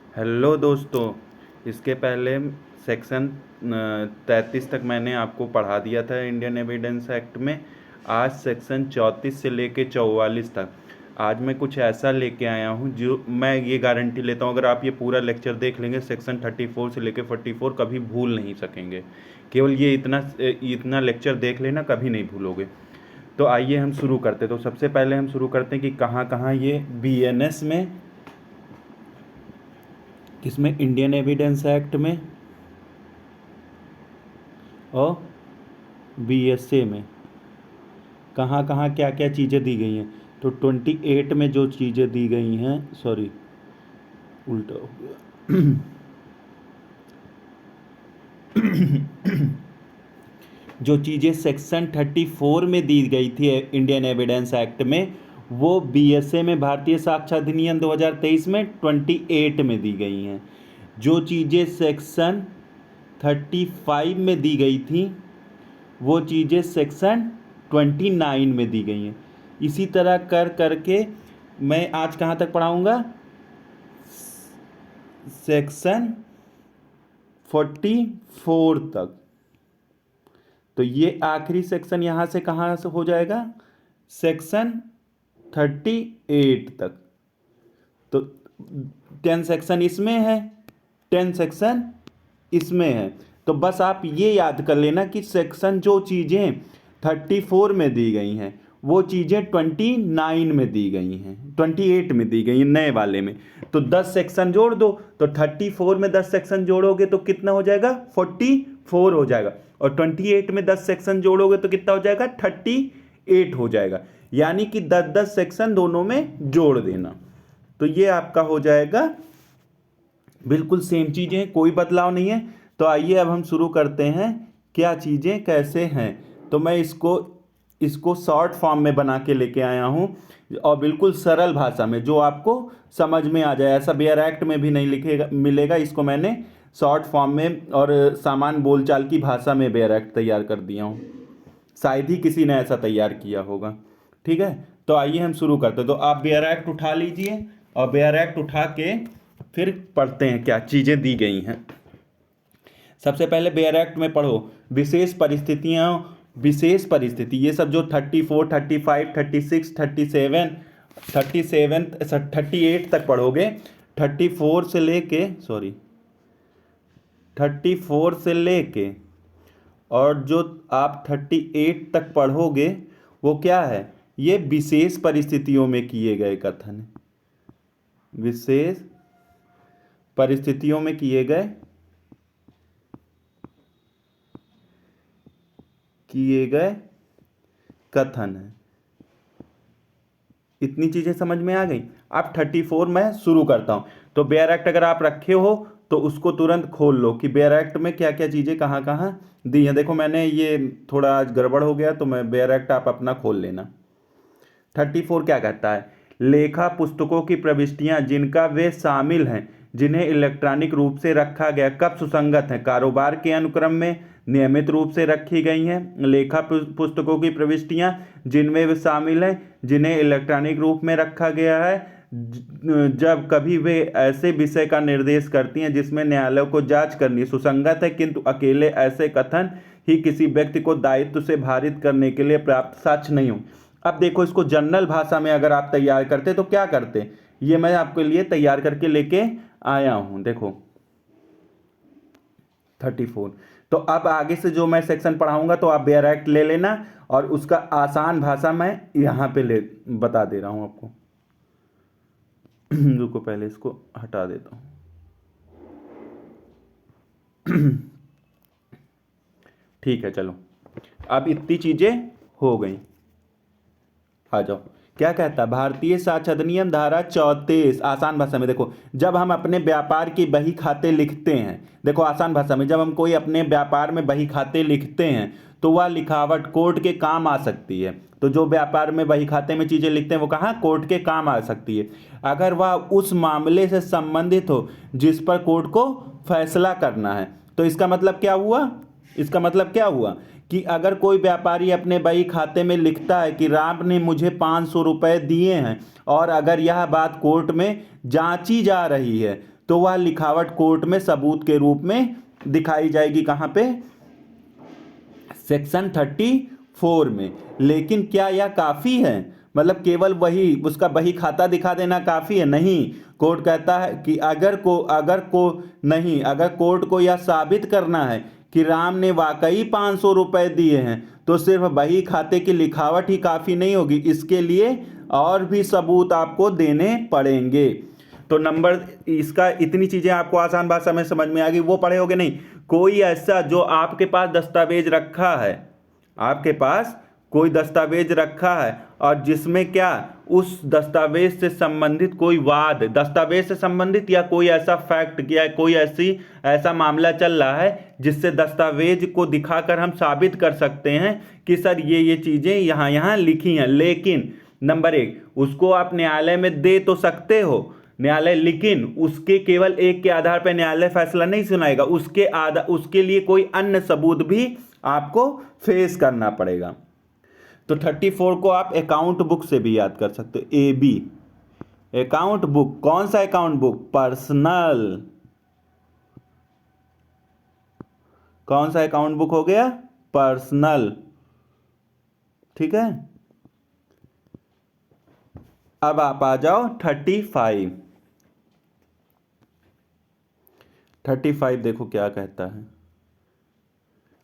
Hello दोस्तों। इसके पहले सेक्शन 33 तक मैंने आपको पढ़ा दिया था इंडियन एविडेंस एक्ट में। आज सेक्शन 34 से लेके 44 तक आज मैं कुछ ऐसा लेके आया हूँ जो मैं ये गारंटी लेता हूँ, अगर आप ये पूरा लेक्चर देख लेंगे सेक्शन 34 से लेके 44 कभी भूल नहीं सकेंगे। केवल ये इतना लेक्चर देख लेना, कभी नहीं भूलोगे। तो आइए हम शुरू करते। तो सबसे पहले हम शुरू करते हैं कि कहाँ कहाँ ये बीएनएस में, किसमें, इंडियन एविडेंस एक्ट में और बीएसए में कहाँ कहाँ क्या क्या चीज़ें दी गई हैं। तो 28 में जो चीज़ें दी गई हैं, सॉरी उल्टा हो गया जो चीज़ें सेक्शन 34 में दी गई थी इंडियन एविडेंस एक्ट में, वो बीएसए में, भारतीय साक्ष्य अधिनियम 2023 में 28 में दी गई हैं। जो चीज़ें सेक्शन 35 में दी गई थी वो चीज़ें सेक्शन 29 में दी गई हैं। इसी तरह कर करके मैं आज कहाँ तक पढ़ाऊँगा, सेक्शन 44 तक। तो ये आखिरी सेक्शन यहाँ से कहाँ से हो जाएगा, सेक्शन 38 तक। तो 10 सेक्शन इसमें है, 10 सेक्शन इसमें है। तो बस आप ये याद कर लेना कि सेक्शन जो चीज़ें 34 में दी गई हैं वो चीज़ें 29 में दी गई हैं, 28 में दी गई हैं नए वाले में। तो 10 सेक्शन जोड़ दो, तो 34 में 10 सेक्शन जोड़ोगे तो कितना हो जाएगा, 44 हो जाएगा। और 28 में 10 सेक्शन जोड़ोगे तो कितना हो जाएगा, 38 हो जाएगा। यानी कि 10-10 सेक्शन दोनों में जोड़ देना। तो ये आपका हो जाएगा, बिल्कुल सेम चीज़ें, कोई बदलाव नहीं है। तो आइए अब हम शुरू करते हैं क्या चीज़ें कैसे हैं। तो मैं इसको शॉर्ट फॉर्म में बना के लेके आया हूँ और बिल्कुल सरल भाषा में, जो आपको समझ में आ जाए। ऐसा बेयर एक्ट में भी नहीं मिलेगा। इसको मैंने शॉर्ट फॉर्म में और सामान्य बोलचाल की भाषा में बेयर एक्ट तैयार कर दिया हूँ। शायद ही किसी ने ऐसा तैयार किया होगा। ठीक है, तो आइए हम शुरू करते हैं। तो आप बेयर एक्ट उठा लीजिए और बेयर एक्ट उठा के फिर पढ़ते हैं क्या चीज़ें दी गई हैं। सबसे पहले बेयर एक्ट में पढ़ो विशेष परिस्थितियाँ, विशेष परिस्थिति, ये सब जो 34, 35, 36, 38 तक पढ़ोगे। 34 से लेके और जो आप 38 तक पढ़ोगे वो क्या है, ये विशेष परिस्थितियों में किए गए कथन, विशेष परिस्थितियों में किए गए कथन है। इतनी चीज़ें समझ में आ गई। अब 34 में शुरू करता हूँ। तो बेयर एक्ट अगर आप रखे हो तो उसको तुरंत खोल लो कि बेयर एक्ट में क्या क्या चीज़ें कहाँ कहाँ दी हैं। देखो मैंने ये थोड़ा आज गड़बड़ हो गया, तो मैं बेयर एक्ट आप अपना खोल लेना। 34 क्या कहता है, लेखा पुस्तकों की प्रविष्टियां जिनका वे शामिल हैं जिन्हें इलेक्ट्रॉनिक रूप से रखा गया कब सुसंगत है, कारोबार के अनुक्रम में नियमित रूप से रखी गई हैं। लेखा पुस्तकों की प्रविष्टियां जिनमें वे शामिल हैं जिन्हें इलेक्ट्रॉनिक रूप में रखा गया है जब कभी वे ऐसे विषय का निर्देश करती हैं जिसमें न्यायालय को जांच करनी सुसंगत है, किंतु अकेले ऐसे कथन ही किसी व्यक्ति को दायित्व से भारित करने के लिए पर्याप्त साक्ष्य नहीं हो। अब देखो, इसको जनरल भाषा में अगर आप तैयार करते तो क्या करते, ये मैं आपके लिए तैयार करके लेके आया हूं। देखो 34। तो अब आगे से जो मैं सेक्शन पढ़ाऊंगा तो आप बेयर एक्ट ले लेना और उसका आसान भाषा मैं यहां पे बता दे रहा हूं आपको। रुको पहले इसको हटा देता हूं। ठीक है, चलो अब इतनी चीजें हो गई। आ जाओ, क्या कहता है, भारतीय साक्ष्य अधिनियम धारा 34, आसान भाषा में देखो, जब हम अपने व्यापार की बही खाते लिखते हैं, देखो आसान भाषा में, जब हम कोई अपने व्यापार में बही खाते लिखते हैं तो वह लिखावट कोर्ट के काम आ सकती है। तो जो व्यापार में बही खाते में चीजें लिखते हैं वो कहाँ, कोर्ट के काम आ सकती है, अगर वह उस मामले से संबंधित हो जिस पर कोर्ट को फैसला करना है। तो इसका मतलब क्या हुआ, इसका मतलब क्या हुआ कि अगर कोई व्यापारी अपने बही खाते में लिखता है कि राम ने मुझे 500 रुपये दिए हैं और अगर यह बात कोर्ट में जांची जा रही है तो वह लिखावट कोर्ट में सबूत के रूप में दिखाई जाएगी। कहाँ पे? सेक्शन 34 में। लेकिन क्या यह काफ़ी है? मतलब केवल वही उसका बही खाता दिखा देना काफ़ी है? नहीं। कोर्ट कहता है कि अगर कोर्ट को यह साबित करना है कि राम ने वाकई 500 रुपये दिए हैं, तो सिर्फ बही खाते की लिखावट ही काफ़ी नहीं होगी, इसके लिए और भी सबूत आपको देने पड़ेंगे। तो नंबर इसका इतनी चीज़ें आपको आसान भाषा में समझ में आ गई। वो पढ़े होगे नहीं? कोई ऐसा जो आपके पास दस्तावेज रखा है, आपके पास कोई दस्तावेज रखा है और जिसमें क्या उस दस्तावेज से संबंधित कोई वाद, दस्तावेज से संबंधित या कोई ऐसा फैक्ट या कोई ऐसा मामला चल रहा है जिससे दस्तावेज को दिखाकर हम साबित कर सकते हैं कि सर ये चीज़ें यहाँ लिखी हैं। लेकिन नंबर 1, उसको आप न्यायालय में दे तो सकते हो न्यायालय, लेकिन उसके केवल एक के आधार पर न्यायालय फैसला नहीं सुनाएगा, उसके लिए कोई अन्य सबूत भी आपको फेस करना पड़ेगा। तो 34 को आप अकाउंट बुक से भी याद कर सकते हो। AB account book. कौन सा अकाउंट बुक? पर्सनल। कौन सा अकाउंट बुक हो गया? पर्सनल। ठीक है। अब आप आ जाओ 35। 35 देखो क्या कहता है।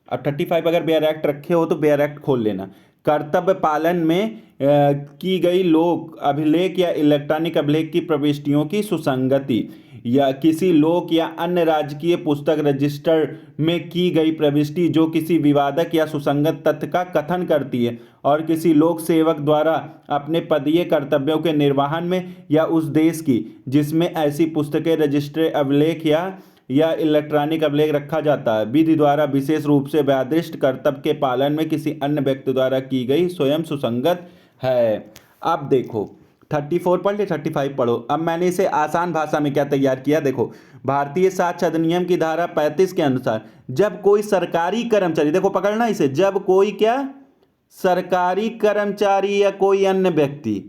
अब 35 अगर बेयर एक्ट रखे हो तो बेयर एक्ट खोल लेना। कर्तव्य पालन में की गई लोक अभिलेख या इलेक्ट्रॉनिक अभिलेख की प्रविष्टियों की सुसंगति, या किसी लोक या अन्य राजकीय पुस्तक रजिस्टर में की गई प्रविष्टि जो किसी विवादक या सुसंगत तथ्य का कथन करती है और किसी लोक सेवक द्वारा अपने पदीय कर्तव्यों के निर्वहन में या उस देश की जिसमें ऐसी पुस्तकें रजिस्टर अभिलेख या इलेक्ट्रॉनिक अभिलेख रखा जाता है विधि द्वारा विशेष रूप से व्यादिष्ट कर्तव्य के पालन में किसी अन्य व्यक्ति द्वारा की गई स्वयं सुसंगत है। अब देखो 34 पढ़ ले, 35 पढ़ो। अब मैंने इसे आसान भाषा में क्या तैयार किया, देखो। भारतीय साक्ष्य अधिनियम की धारा 35 के अनुसार जब कोई सरकारी कर्मचारी, देखो पकड़ना इसे, जब कोई क्या सरकारी कर्मचारी या कोई अन्य व्यक्ति,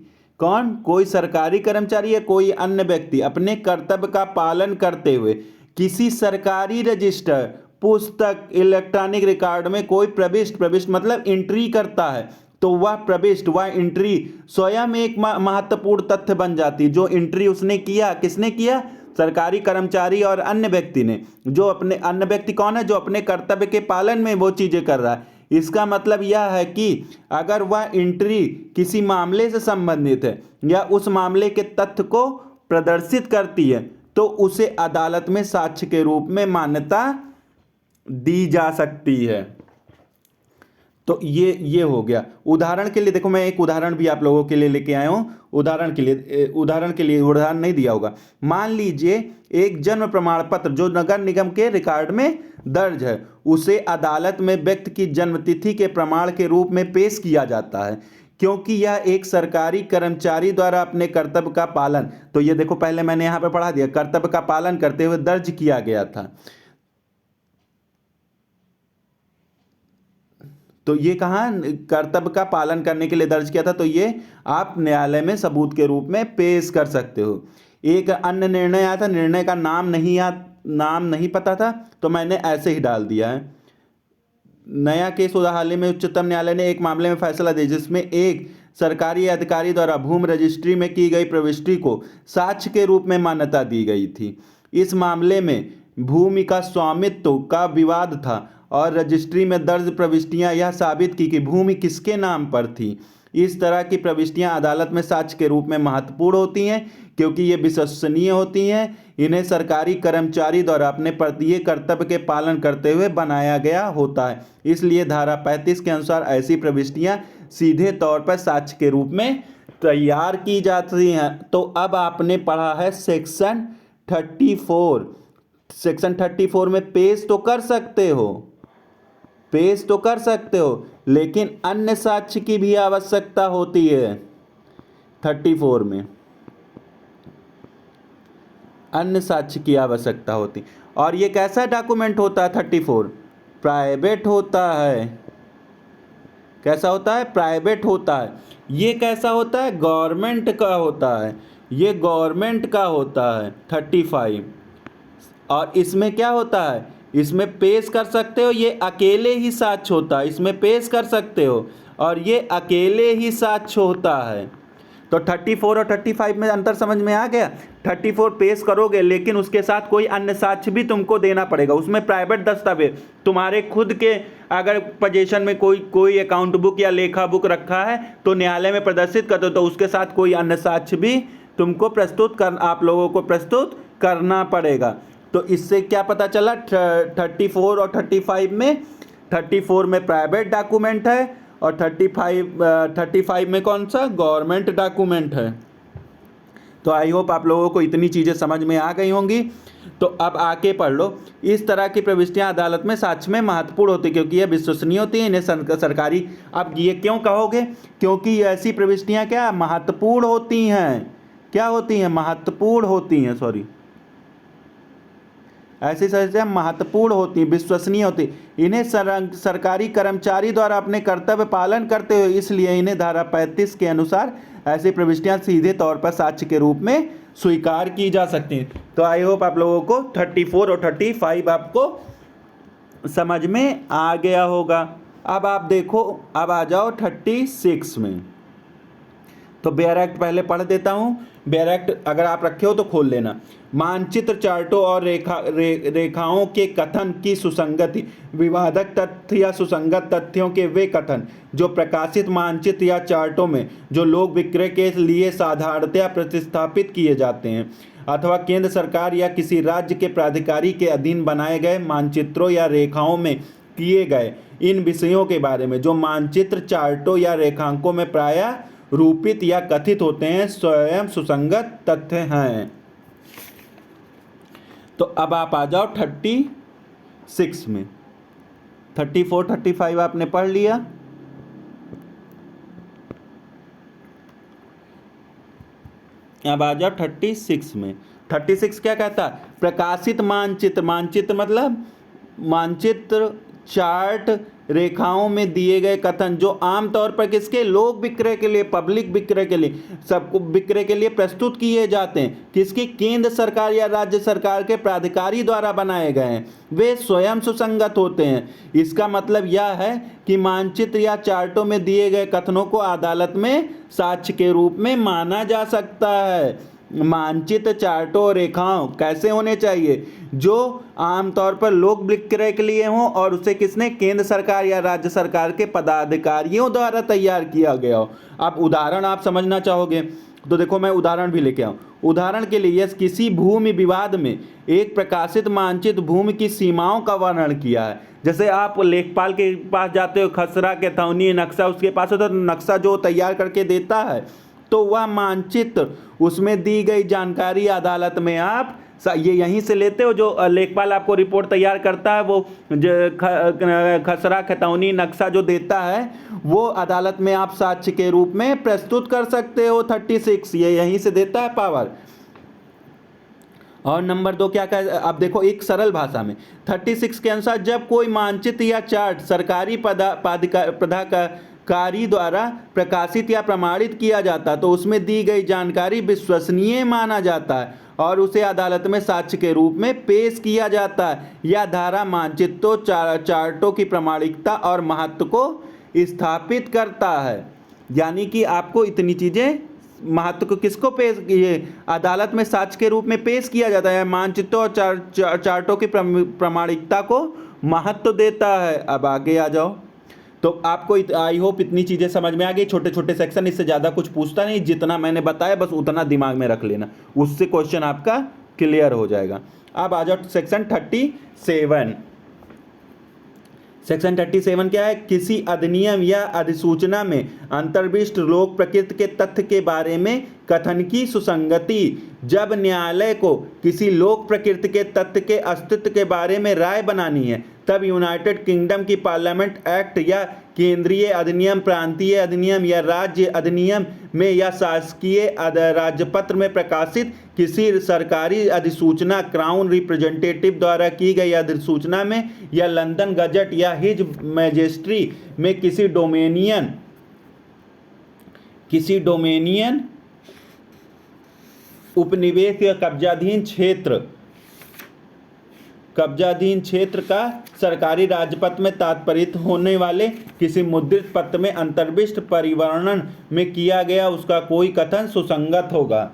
कौन? कोई सरकारी कर्मचारी या कोई अन्य व्यक्ति अपने कर्तव्य का पालन करते हुए किसी सरकारी रजिस्टर, पुस्तक, इलेक्ट्रॉनिक रिकॉर्ड में कोई प्रविष्ट मतलब एंट्री करता है, तो वह एंट्री स्वयं एक महत्वपूर्ण तथ्य बन जाती है। जो एंट्री उसने किया, किसने किया? सरकारी कर्मचारी और अन्य व्यक्ति ने। जो अपने अन्य व्यक्ति कौन है? जो अपने कर्तव्य के पालन में वो चीजें कर रहा है। इसका मतलब यह है कि अगर वह एंट्री किसी मामले से संबंधित है या उस मामले के तथ्य को प्रदर्शित करती है तो उसे अदालत में साक्ष्य के रूप में मान्यता दी जा सकती है। तो ये हो गया। उदाहरण के लिए देखो, मैं एक उदाहरण भी आप लोगों के लिए लेके आया हूं। उदाहरण के लिए उदाहरण नहीं दिया होगा। मान लीजिए एक जन्म प्रमाण पत्र जो नगर निगम के रिकॉर्ड में दर्ज है, उसे अदालत में व्यक्ति की जन्मतिथि के प्रमाण के रूप में पेश किया जाता है क्योंकि यह एक सरकारी कर्मचारी द्वारा अपने कर्तव्य का पालन, तो ये देखो पहले मैंने यहां पे पढ़ा दिया, कर्तव्य का पालन करते हुए दर्ज किया गया था। तो ये कहाँ कर्तव्य का पालन करने के लिए दर्ज किया था, तो ये आप न्यायालय में सबूत के रूप में पेश कर सकते हो। एक अन्य निर्णय आया था, निर्णय का नाम नहीं पता था तो मैंने ऐसे ही डाल दिया है। नया केस हाल ही में उच्चतम न्यायालय ने एक मामले में फैसला दिया जिसमें एक सरकारी अधिकारी द्वारा भूमि रजिस्ट्री में की गई प्रविष्टि को साक्ष्य के रूप में मान्यता दी गई थी। इस मामले में भूमि का स्वामित्व का विवाद था और रजिस्ट्री में दर्ज प्रविष्टियां यह साबित की कि भूमि किसके नाम पर थी। इस तरह की प्रविष्टियां अदालत में साक्ष्य के रूप में महत्वपूर्ण होती हैं क्योंकि ये विश्वसनीय होती हैं। इन्हें सरकारी कर्मचारी द्वारा अपने पदीय कर्तव्य के पालन करते हुए बनाया गया होता है। इसलिए धारा 35 के अनुसार ऐसी प्रविष्टियां सीधे तौर पर साक्ष्य के रूप में तैयार की जाती हैं। तो अब आपने पढ़ा है सेक्शन 34। सेक्शन 34 में पेश तो कर सकते हो, लेकिन अन्य साक्ष्य की भी आवश्यकता होती है। 34 में अन्य साक्ष्य की आवश्यकता होती, और ये कैसा डॉक्यूमेंट होता है? 34 प्राइवेट होता है। कैसा होता है? प्राइवेट होता है। ये कैसा होता है? गवर्नमेंट का होता है। ये गवर्नमेंट का होता है 35। और इसमें क्या होता है, इसमें पेश कर सकते हो, ये अकेले ही साक्ष्य होता है, इसमें पेश कर सकते हो और ये अकेले ही साक्ष्य होता है। तो 34 और 35 में अंतर समझ में आ गया। 34 पेश करोगे लेकिन उसके साथ कोई अन्य साक्ष्य भी तुमको देना पड़ेगा, उसमें प्राइवेट दस्तावेज तुम्हारे खुद के अगर पोजीशन में कोई अकाउंट बुक या लेखा बुक रखा है तो न्यायालय में प्रदर्शित कर दो, तो उसके साथ कोई अन्य साक्ष्य भी तुमको आप लोगों को प्रस्तुत करना पड़ेगा। तो इससे क्या पता चला, 34 और 35 में 34 में प्राइवेट डॉक्यूमेंट है और 35 में कौन सा, गवर्नमेंट डॉक्यूमेंट है। तो आई होप आप लोगों को इतनी चीज़ें समझ में आ गई होंगी। तो अब आके पढ़ लो, इस तरह की प्रविष्टियां अदालत में साक्ष्य में महत्वपूर्ण होती है क्योंकि ये विश्वसनीय होती है, इन्हें सरकारी। अब ये क्यों कहोगे, क्योंकि ऐसी प्रविष्टियां क्या महत्वपूर्ण होती हैं, क्या होती हैं, महत्वपूर्ण होती हैं, सॉरी, ऐसी चीजें महत्वपूर्ण होती, विश्वसनीय होती, इन्हें सरकारी कर्मचारी द्वारा अपने कर्तव्य पालन करते हुए, इसलिए इन्हें धारा 35 के अनुसार ऐसी प्रविष्टियां सीधे तौर पर साक्ष्य के रूप में स्वीकार की जा सकती हैं। तो आई होप आप लोगों को 34 और 35 आपको समझ में आ गया होगा। अब आप देखो, अब आ जाओ 36 में। तो बेयर एक्ट पहले पढ़ देता हूँ। बेयर एक्ट अगर आप रखे हो तो खोल लेना। मानचित्र, चार्टों और रेखाओं के कथन की सुसंगति, विवादक तथ्य या सुसंगत तथ्यों के वे कथन जो प्रकाशित मानचित्र या चार्टों में जो लोक विक्रय के लिए साधारणतया प्रतिस्थापित किए जाते हैं अथवा केंद्र सरकार या किसी राज्य के प्राधिकारी के अधीन बनाए गए मानचित्रों या रेखाओं में किए गए इन विषयों के बारे में जो मानचित्र, चार्टों या रेखांकों में प्रायः रूपित या कथित होते हैं, स्वयं सुसंगत तथ्य हैं। तो अब आप आ जाओ 36 में। 34, 35 आपने पढ़ लिया। अब आ जाओ 36 में। 36 क्या कहता, प्रकाशित मानचित्र, मानचित्र मतलब मानचित्र, चार्ट, रेखाओं में दिए गए कथन जो आमतौर पर किसके, लोक विक्रय के लिए, पब्लिक विक्रय के लिए, सबको विक्रय के लिए प्रस्तुत किए जाते हैं, किसकी, केंद्र सरकार या राज्य सरकार के प्राधिकारी द्वारा बनाए गए हैं, वे स्वयं सुसंगत होते हैं। इसका मतलब यह है कि मानचित्र या चार्टों में दिए गए कथनों को अदालत में साक्ष्य के रूप में माना जा सकता है। मानचित्र, चार्टों और रेखाओं कैसे होने चाहिए, जो आमतौर पर लोक विक्रय के लिए हों और उसे किसने, केंद्र सरकार या राज्य सरकार के पदाधिकारियों द्वारा तैयार किया गया हो। अब उदाहरण आप समझना चाहोगे तो देखो मैं उदाहरण भी लेके आऊँ। उदाहरण के लिए किसी भूमि विवाद में एक प्रकाशित मानचित्र भूमि की सीमाओं का वर्णन किया है। जैसे आप लेखपाल के पास जाते हो, खसरा, खतौनी, नक्शा उसके पास होता है, तो नक्शा जो तैयार करके देता है तो वह मानचित्र, उसमें दी गई जानकारी अदालत में आप ये यहीं से लेते हो। जो लेखपाल आपको रिपोर्ट तैयार करता है वो खसरा, खतौनी, नक्शा जो देता है वो अदालत में आप साक्ष्य के रूप में प्रस्तुत कर सकते हो। 36 ये यहीं से देता है पावर। और नंबर 2 क्या कह, अब देखो एक सरल भाषा में 36 के अनुसार जब कोई मानचित्र या चार्ट सरकारी पदाधिकारी द्वारा प्रकाशित या प्रमाणित किया जाता तो उसमें दी गई जानकारी विश्वसनीय माना जाता है और उसे अदालत में साक्ष्य के रूप में पेश किया जाता है। यह धारा मानचित्रों, चार्टों की प्रामाणिकता और महत्व को स्थापित करता है। यानी कि आपको इतनी चीज़ें, महत्व को किसको पेश, ये अदालत में साक्ष्य के रूप में पेश किया जाता है। मानचित्रों और चार्टों की प्रामाणिकता को महत्व देता है। अब आगे आ जाओ। तो आपको आई होप इतनी चीज़ें समझ में आ गई। छोटे छोटे सेक्शन, इससे ज़्यादा कुछ पूछता नहीं, जितना मैंने बताया बस उतना दिमाग में रख लेना, उससे क्वेश्चन आपका क्लियर हो जाएगा। अब आ जाओ सेक्शन 37। सेक्शन 37 क्या है, किसी अधिनियम या अधिसूचना में अंतर्विष्ट लोक प्रकृति के तथ्य के बारे में कथन की सुसंगति। जब न्यायालय को किसी लोक प्रकृति के तथ्य के अस्तित्व के बारे में राय बनानी है तब यूनाइटेड किंगडम की पार्लियामेंट एक्ट या केंद्रीय अधिनियम, प्रांतीय अधिनियम या राज्य अधिनियम में या शासकीय राजपत्र में प्रकाशित किसी सरकारी अधिसूचना, क्राउन रिप्रेजेंटेटिव द्वारा की गई अधिसूचना में या लंदन गजट या हिज मैजेस्ट्री में किसी डोमेनियन उपनिवेश या कब्जाधीन क्षेत्र कब्जाधीन क्षेत्र का सरकारी राजपत्र में तात्पर्य होने वाले किसी मुद्रित पत्र में अंतर्विष्ट परिवर्णन में किया गया उसका कोई कथन सुसंगत होगा।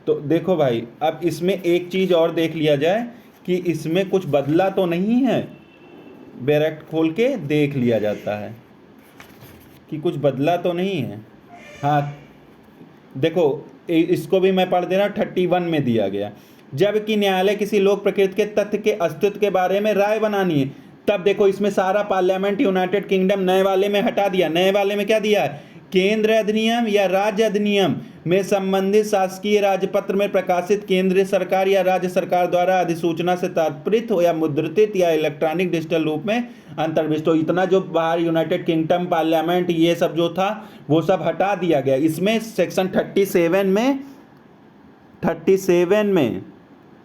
तो देखो भाई, अब इसमें एक चीज़ और देख लिया जाए कि इसमें कुछ बदला तो नहीं है। बैरक खोल के देख लिया जाता है कि कुछ बदला तो नहीं है। हाँ देखो, इसको भी मैं पढ़ दे रहा हूँ। 31 में दिया गया, जबकि न्यायालय किसी लोक प्रकृति के तथ्य के अस्तित्व के बारे में राय बनानी है। तब देखो इसमें सारा पार्लियामेंट यूनाइटेड किंगडम नए वाले में हटा दिया। नए वाले में क्या दिया है? केंद्र अधिनियम या राज्य अधिनियम में संबंधित शासकीय राजपत्र में प्रकाशित केंद्रीय सरकार या राज्य सरकार द्वारा अधिसूचना से तात्पर्य हो या मुद्रित या इलेक्ट्रॉनिक डिजिटल रूप में अंतर्विष्ट हो। इतना जो बाहर यूनाइटेड किंगडम पार्लियामेंट ये सब जो था वो सब हटा दिया गया। इसमें सेक्शन 37 में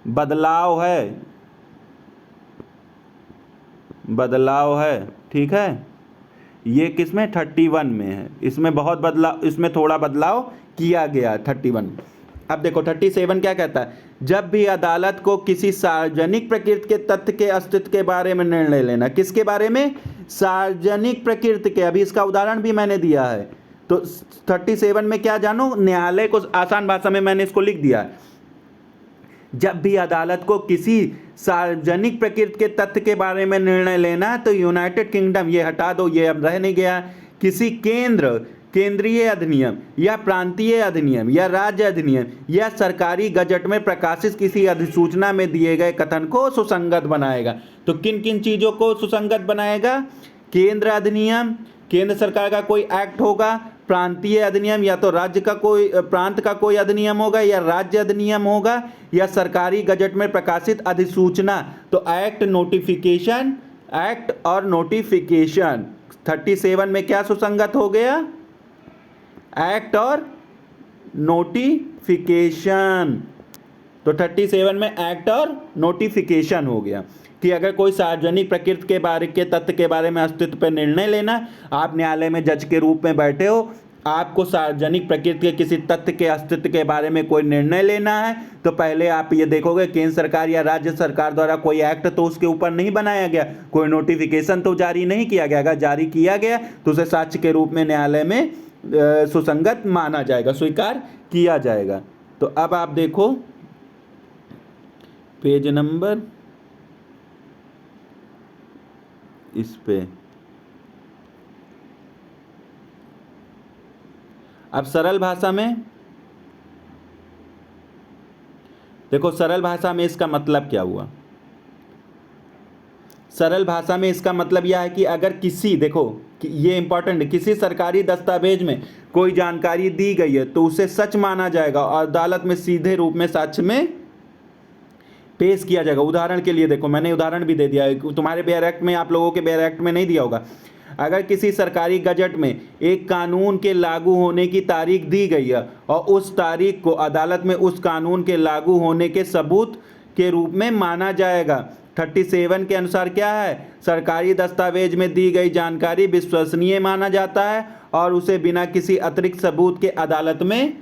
बदलाव है, ठीक है। ये किसमें? 31 में है। इसमें बहुत बदलाव, इसमें थोड़ा बदलाव किया गया 31। अब देखो 37 क्या कहता है? जब भी अदालत को किसी सार्वजनिक प्रकृति के तथ्य के अस्तित्व के बारे में निर्णय लेना। किसके बारे में? सार्वजनिक प्रकृति के। अभी इसका उदाहरण भी मैंने दिया है। तो 37 में क्या जानो? न्यायालय को आसान भाषा में मैंने इसको लिख दिया है। जब भी अदालत को किसी सार्वजनिक प्रकृति के तथ्य के बारे में निर्णय लेना, तो यूनाइटेड किंगडम, ये हटा दो, ये अब रह नहीं गया, किसी केंद्रीय अधिनियम या प्रांतीय अधिनियम या राज्य अधिनियम या सरकारी गजट में प्रकाशित किसी अधिसूचना में दिए गए कथन को सुसंगत बनाएगा। तो किन किन चीज़ों को सुसंगत बनाएगा? केंद्र अधिनियम, केंद्र सरकार का कोई एक्ट होगा, प्रांतीय अधिनियम या तो राज्य का कोई प्रांत का कोई अधिनियम होगा या राज्य अधिनियम होगा, या सरकारी गजट में प्रकाशित अधिसूचना। तो एक्ट और नोटिफिकेशन 37 में क्या सुसंगत हो गया? एक्ट और नोटिफिकेशन। तो 37 में एक्ट और नोटिफिकेशन हो गया कि अगर कोई सार्वजनिक प्रकृति के बारे के तथ्य के बारे में अस्तित्व पर निर्णय लेना, आप न्यायालय में जज के रूप में बैठे हो, आपको सार्वजनिक प्रकृति के किसी तथ्य के अस्तित्व के बारे में कोई निर्णय लेना है, तो पहले आप ये देखोगे केंद्र सरकार या राज्य सरकार द्वारा कोई एक्ट तो उसके ऊपर नहीं बनाया गया, कोई नोटिफिकेशन तो जारी नहीं किया गया। अगर जारी किया गया तो उसे साक्ष्य के रूप में न्यायालय में सुसंगत माना जाएगा, स्वीकार किया जाएगा। तो अब आप देखो पेज नंबर इस पे, अब सरल भाषा में देखो, सरल भाषा में इसका मतलब क्या हुआ? सरल भाषा में इसका मतलब यह है कि अगर किसी, देखो कि ये इंपॉर्टेंट है, किसी सरकारी दस्तावेज में कोई जानकारी दी गई है तो उसे सच माना जाएगा और अदालत में सीधे रूप में साक्ष्य में पेश किया जाएगा। उदाहरण के लिए देखो, मैंने उदाहरण भी दे दिया है, तुम्हारे बेयर एक्ट में, आप लोगों के बेयर एक्ट में नहीं दिया होगा। अगर किसी सरकारी गजट में एक कानून के लागू होने की तारीख दी गई है और उस तारीख को अदालत में उस कानून के लागू होने के सबूत के रूप में माना जाएगा। 37 के अनुसार क्या है? सरकारी दस्तावेज में दी गई जानकारी विश्वसनीय माना जाता है और उसे बिना किसी अतिरिक्त सबूत के अदालत में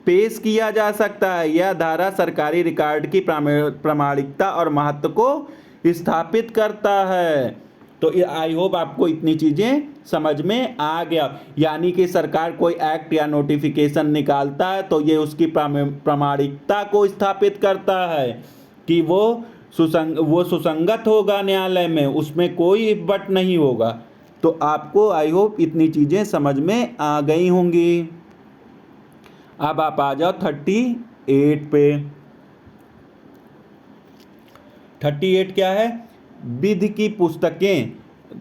पेश किया जा सकता है। यह धारा सरकारी रिकॉर्ड की प्रामाणिकता और महत्व को स्थापित करता है। तो आई होप आपको इतनी चीज़ें समझ में आ गया। यानी कि सरकार कोई एक्ट या नोटिफिकेशन निकालता है तो ये उसकी प्रामाणिकता को स्थापित करता है कि वो सुसंगत होगा न्यायालय में, उसमें कोई बट नहीं होगा। तो आपको आई होप इतनी चीज़ें समझ में आ गई होंगी। अब आप आ जाओ 38 पे। 38 क्या है? विधि की पुस्तकें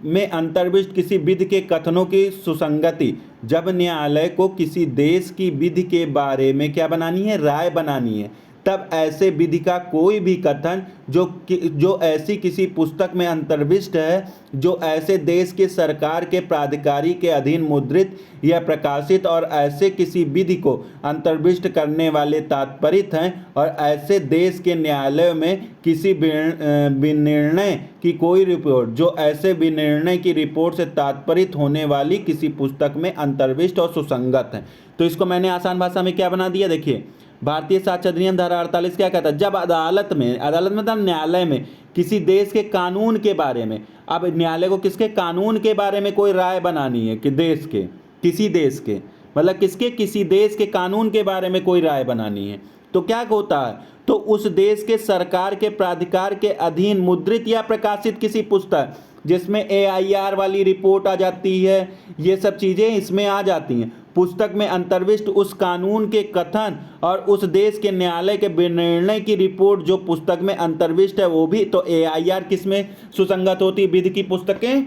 में अंतर्विष्ट किसी विधि के कथनों की सुसंगति। जब न्यायालय को किसी देश की विधि के बारे में क्या बनानी है? राय बनानी है, तब ऐसे विधि का कोई भी कथन जो ऐसी किसी पुस्तक में अंतर्विष्ट है, जो ऐसे देश के सरकार के प्राधिकारी के अधीन मुद्रित या प्रकाशित और ऐसे किसी विधि को अंतर्विष्ट करने वाले तात्पर्य हैं, और ऐसे देश के न्यायालय में किसी विनिर्णय की कोई रिपोर्ट जो ऐसे विनिर्णय की रिपोर्ट से तात्पर्य होने वाली किसी पुस्तक में अंतर्विष्ट और सुसंगत है। तो इसको मैंने आसान भाषा में क्या बना दिया, देखिए। भारतीय साक्ष्य अधिनियम धारा 48 क्या कहता है? जब अदालत में मतलब न्यायालय में किसी देश के कानून के बारे में। अब न्यायालय को किसके कानून के बारे में कोई राय बनानी है कि देश के, किसी देश के, मतलब किसके, किसी देश के कानून के बारे में कोई राय बनानी है, तो क्या होता है, तो उस देश के सरकार के प्राधिकार के अधीन मुद्रित या प्रकाशित किसी पुस्तक, जिसमें AIR वाली रिपोर्ट आ जाती है, ये सब चीज़ें इसमें आ जाती हैं। पुस्तक में अंतर्विष्ट उस कानून के कथन और उस देश के न्यायालय के निर्णय की रिपोर्ट जो पुस्तक में अंतर्विष्ट है वो भी, तो AIR किस में सुसंगत होती है, विधि की पुस्तकें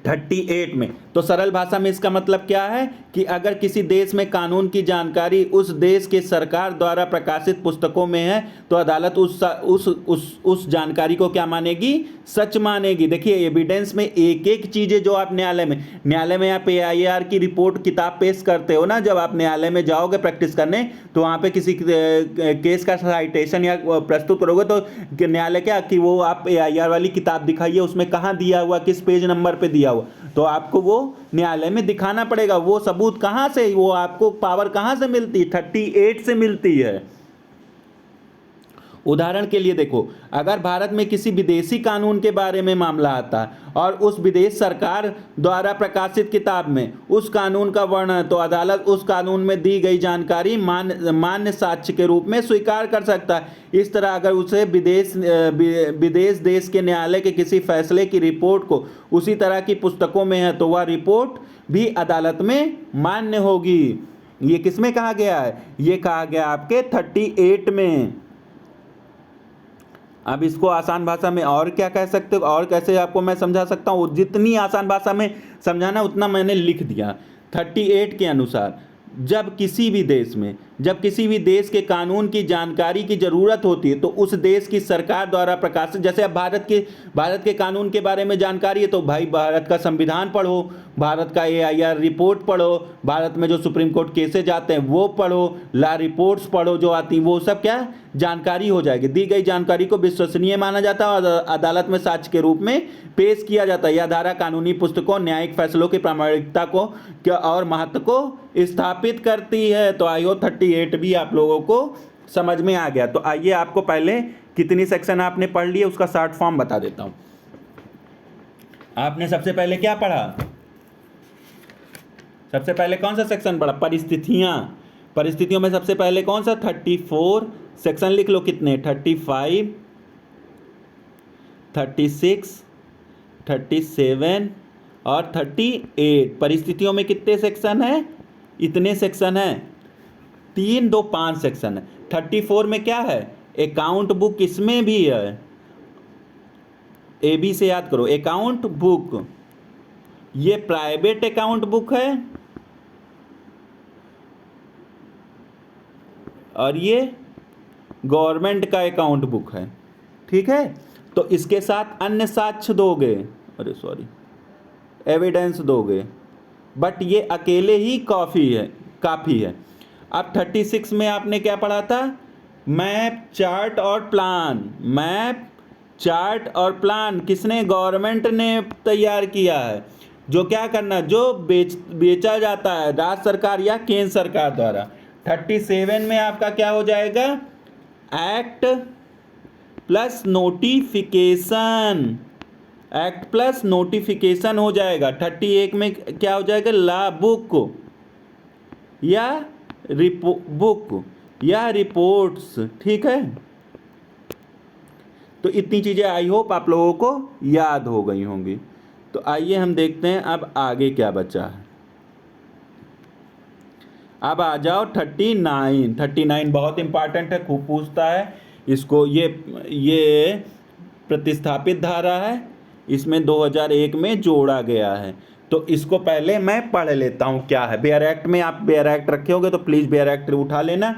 38 में। तो सरल भाषा में इसका मतलब क्या है कि अगर किसी देश में कानून की जानकारी उस देश के सरकार द्वारा प्रकाशित पुस्तकों में है तो अदालत उस जानकारी को क्या मानेगी, सच मानेगी। देखिए एविडेंस में एक एक चीज़ें जो आप न्यायालय में आप AIR की रिपोर्ट किताब पेश करते हो ना, जब आप न्यायालय में जाओगे प्रैक्टिस करने तो वहाँ पे किसी केस का साइटेशन या प्रस्तुत करोगे तो न्यायालय क्या कि वो आप AIR वाली किताब दिखाइए, उसमें कहाँ दिया हुआ, किस पेज नंबर पे दिया हुआ, तो आपको वो न्यायालय में दिखाना पड़ेगा। वो सबूत कहाँ से, वो आपको पावर कहाँ से मिलती है, 38 से मिलती है। उदाहरण के लिए देखो, अगर भारत में किसी विदेशी कानून के बारे में मामला आता है और उस विदेश सरकार द्वारा प्रकाशित किताब में उस कानून का वर्णन है, तो अदालत उस कानून में दी गई जानकारी मान्य साक्ष्य के रूप में स्वीकार कर सकता है। इस तरह अगर उसे विदेश देश के न्यायालय के किसी फैसले की रिपोर्ट को उसी तरह की पुस्तकों में है तो वह रिपोर्ट भी अदालत में मान्य होगी। ये किसमें कहा गया है, ये कहा गया आपके 38 में। अब इसको आसान भाषा में और क्या कह सकते हो, और कैसे आपको मैं समझा सकता हूँ, जितनी आसान भाषा में समझाना उतना मैंने लिख दिया। 38 के अनुसार जब किसी भी देश के कानून की जानकारी की ज़रूरत होती है तो उस देश की सरकार द्वारा प्रकाशित, जैसे अब भारत के कानून के बारे में जानकारी है तो भाई भारत का संविधान पढ़ो, भारत का AIR रिपोर्ट पढ़ो, भारत में जो सुप्रीम कोर्ट केसेज आते हैं वो पढ़ो, लॉ रिपोर्ट्स पढ़ो जो आती, वो सब क्या जानकारी हो जाएगी। दी गई जानकारी को विश्वसनीय माना जाता है और अदालत में साक्ष्य के रूप में पेश किया जाता है। यह धारा कानूनी पुस्तकों, न्यायिक फैसलों की प्रामाणिकता को और महत्व को स्थापित करती है। तो आई होप 38 भी आप लोगों को समझ में आ गया। तो आइए आपको पहले कितनी सेक्शन आपने पढ़ लिए उसका शॉर्ट फॉर्म बता देता हूं। आपने सबसे पहले क्या पढ़ा, सबसे पहले कौन सा सेक्शन पढ़ा, परिस्थितियों में सबसे पहले कौन सा, 34 सेक्शन लिख लो, कितने, 35, 36, 37 और 38। परिस्थितियों में कितने सेक्शन है, इतने सेक्शन है, 3, 2, 5 सेक्शन है। 34 में क्या है, अकाउंट बुक, इसमें भी है, AB से याद करो, अकाउंट बुक, ये प्राइवेट अकाउंट बुक है और ये गवर्नमेंट का अकाउंट बुक है, ठीक है। तो इसके साथ अन्य साक्ष्य दोगे, एविडेंस दोगे, बट ये अकेले ही काफ़ी है। अब 36 में आपने क्या पढ़ा था, मैप, चार्ट और प्लान किसने, गवर्नमेंट ने तैयार किया है। जो क्या करना, जो बेचा जाता है राज्य सरकार या केंद्र सरकार द्वारा। 37 में आपका क्या हो जाएगा, एक्ट प्लस नोटिफिकेशन हो जाएगा। 38 में क्या हो जाएगा, लॉ बुक या रिपोर्ट्स, ठीक है। तो इतनी चीज़ें आई होप आप लोगों को याद हो गई होंगी। तो आइए हम देखते हैं अब आगे क्या बचा है। अब आ जाओ 39 बहुत इंपॉर्टेंट है, खूब पूछता है इसको। ये प्रतिस्थापित धारा है, इसमें 2001 में जोड़ा गया है। तो इसको पहले मैं पढ़ लेता हूँ क्या है। बेयर एक्ट में आप बेयर एक्ट रखे होगे तो प्लीज़ बेयर एक्ट उठा लेना।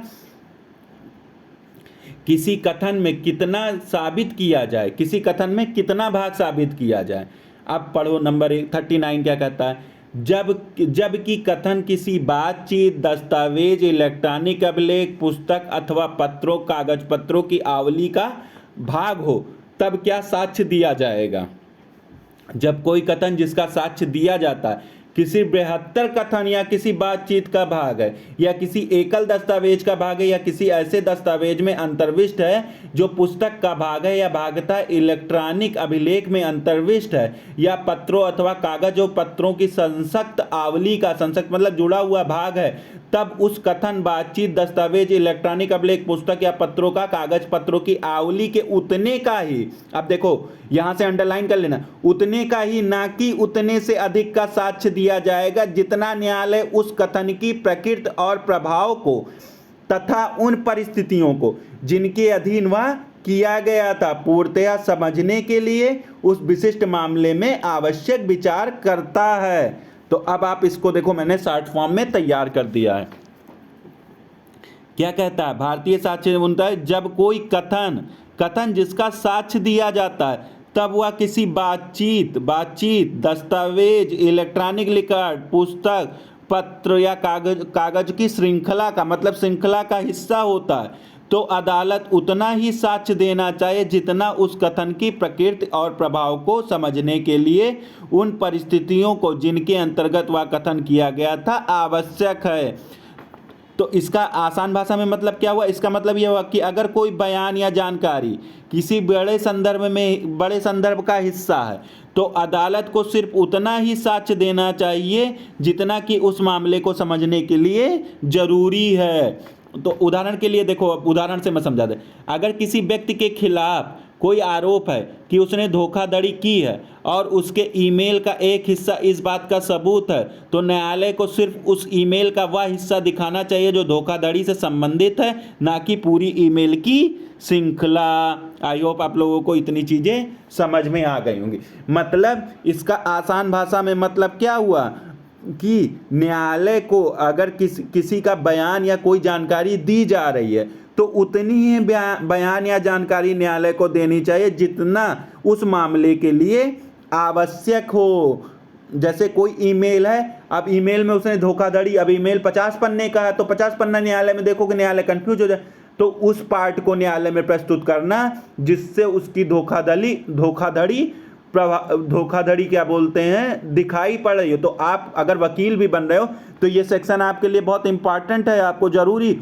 किसी कथन में कितना साबित किया जाए, किसी कथन में कितना भाग साबित किया जाए। अब पढ़ो नंबर 39 क्या कहता है, जबकि कथन किसी बातचीत, दस्तावेज, इलेक्ट्रॉनिक अभिलेख, पुस्तक अथवा पत्रों, कागज पत्रों की आवली का भाग हो तब क्या साक्ष्य दिया जाएगा। जब कोई कथन जिसका साक्ष्य दिया जाता है किसी बृहत्तर कथन या किसी बातचीत का भाग है, या किसी एकल दस्तावेज का भाग है, या किसी ऐसे दस्तावेज में अंतर्विष्ट है जो पुस्तक का भाग है या भागता इलेक्ट्रॉनिक अभिलेख में अंतर्विष्ट है, या पत्रों अथवा कागज और पत्रों की संसक्त आवली का, संसक्त मतलब जुड़ा हुआ भाग है, तब उस कथन, बातचीत, दस्तावेज, इलेक्ट्रॉनिक अभिलेख, पुस्तक या पत्रों का, कागज पत्रों की आवली के उतने का ही, अब देखो यहां से अंडरलाइन कर लेना, उतने का ही, ना कि उतने से अधिक का साक्ष्य दिया जाएगा जितना न्यायालय उस कथन की प्रकृति और प्रभाव को तथा उन परिस्थितियों को जिनके अधीन वह किया गया था पूर्णतया समझने के लिए उस विशिष्ट मामले में आवश्यक विचार करता है। तो अब आप इसको देखो, मैंने शॉर्ट फॉर्म में तैयार कर दिया है। क्या कहता है भारतीय साक्ष्य बनता है जब कोई कथन जिसका साक्ष्य दिया जाता है तब वह किसी बातचीत, दस्तावेज, इलेक्ट्रॉनिक रिकॉर्ड, पुस्तक, पत्र या कागज की श्रृंखला का, मतलब श्रृंखला का हिस्सा होता है, तो अदालत उतना ही साक्ष्य देना चाहिए जितना उस कथन की प्रकृति और प्रभाव को समझने के लिए उन परिस्थितियों को जिनके अंतर्गत वह कथन किया गया था आवश्यक है। तो इसका आसान भाषा में मतलब क्या हुआ? इसका मतलब यह हुआ कि अगर कोई बयान या जानकारी किसी बड़े संदर्भ का हिस्सा है तो अदालत को सिर्फ उतना ही साक्ष्य देना चाहिए जितना कि उस मामले को समझने के लिए जरूरी है। तो उदाहरण के लिए देखो, उदाहरण से मैं समझा दे, अगर किसी व्यक्ति के खिलाफ कोई आरोप है कि उसने धोखाधड़ी की है और उसके ईमेल का एक हिस्सा इस बात का सबूत है, तो न्यायालय को सिर्फ उस ईमेल का वह हिस्सा दिखाना चाहिए जो धोखाधड़ी से संबंधित है, ना कि पूरी ईमेल की श्रृंखला। आई होप आप लोगों को इतनी चीज़ें समझ में आ गई होंगी। मतलब इसका आसान भाषा में मतलब क्या हुआ कि न्यायालय को अगर किसी का बयान या कोई जानकारी दी जा रही है तो उतनी ही बयान या जानकारी न्यायालय को देनी चाहिए जितना उस मामले के लिए आवश्यक हो। जैसे कोई ईमेल है, अब ईमेल में उसने धोखाधड़ी, अब ईमेल 50 पन्ने का है तो 50 पन्ना न्यायालय में देखो कि न्यायालय कंफ्यूज हो जाए, तो उस पार्ट को न्यायालय में प्रस्तुत करना जिससे उसकी धोखाधड़ी क्या बोलते हैं दिखाई पड़ रही हो। तो आप अगर वकील भी बन रहे हो तो ये सेक्शन आपके लिए बहुत इंपॉर्टेंट है, आपको जरूरी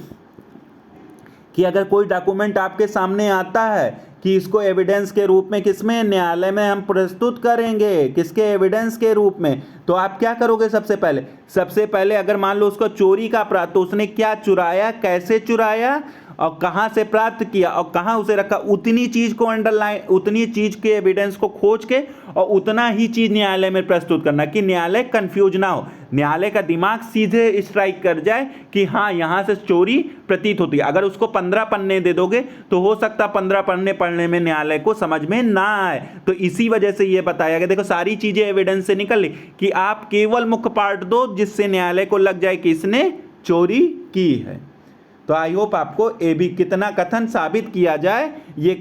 कि अगर कोई डॉक्यूमेंट आपके सामने आता है कि इसको एविडेंस के रूप में किसमें, न्यायालय में हम प्रस्तुत करेंगे, किसके एविडेंस के रूप में, तो आप क्या करोगे? सबसे पहले अगर मान लो उसको चोरी का अपराध, तो उसने क्या चुराया, कैसे चुराया और कहां से प्राप्त किया और कहां उसे रखा, उतनी चीज को अंडरलाइन, उतनी चीज के एविडेंस को खोज के और उतना ही चीज न्यायालय में प्रस्तुत करना कि न्यायालय कंफ्यूज ना हो, न्यायालय का दिमाग सीधे स्ट्राइक कर जाए कि हाँ यहां से चोरी प्रतीत होती है। अगर उसको 15 पन्ने दे दोगे तो हो सकता 15 पन्ने पढ़ने में न्यायालय को समझ में ना आए। तो इसी वजह से ये बताया गया, देखो सारी चीजें एविडेंस से निकल ली कि आप केवल मुख्य पार्ट दो जिससे न्यायालय को लग जाए कि इसने चोरी की है। तो आई होप आपको ये भी कितना कथन साबित किया जाए ये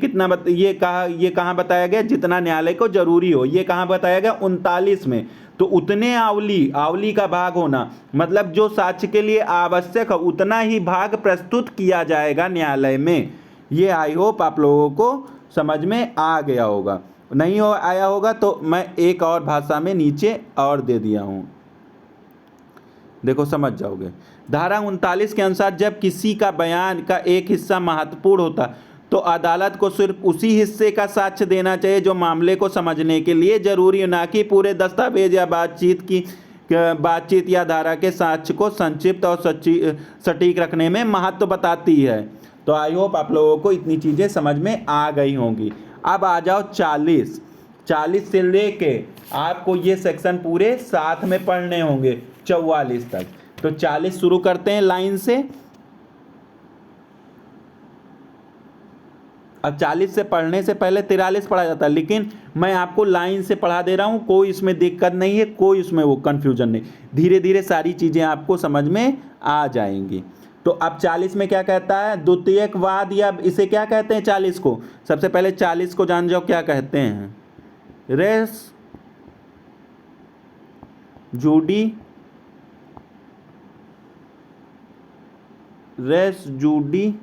कहाँ बताया गया, जितना न्यायालय को जरूरी हो, ये कहाँ बताया गया 39 में। तो उतने आवली का भाग होना मतलब जो साक्ष्य के लिए आवश्यक है उतना ही भाग प्रस्तुत किया जाएगा न्यायालय में। ये आई होप आप लोगों को समझ में आ गया होगा, नहीं आया होगा तो मैं एक और भाषा में नीचे और दे दिया हूँ, देखो समझ जाओगे। धारा 39 के अनुसार जब किसी का बयान का एक हिस्सा महत्वपूर्ण होता तो अदालत को सिर्फ उसी हिस्से का साक्ष्य देना चाहिए जो मामले को समझने के लिए जरूरी हो, ना कि पूरे दस्तावेज या बातचीत या धारा के साक्ष्य को संक्षिप्त और सटीक रखने में महत्व बताती है। तो आई होप आप लोगों को इतनी चीज़ें समझ में आ गई होंगी। अब आ जाओ 40 से लेके आपको ये सेक्शन पूरे साथ में पढ़ने होंगे 44 तक। तो 40 शुरू करते हैं लाइन से। अब 40 से पढ़ने से पहले 43 पढ़ा जाता है, लेकिन मैं आपको लाइन से पढ़ा दे रहा हूँ, कोई इसमें दिक्कत नहीं है, कोई इसमें वो कन्फ्यूजन नहीं, धीरे धीरे सारी चीज़ें आपको समझ में आ जाएंगी। तो अब 40 में क्या कहता है, द्वितीयक वाद, या इसे क्या कहते हैं 40 को, सबसे पहले 40 को जान जाओ क्या कहते हैं, रेस जूडी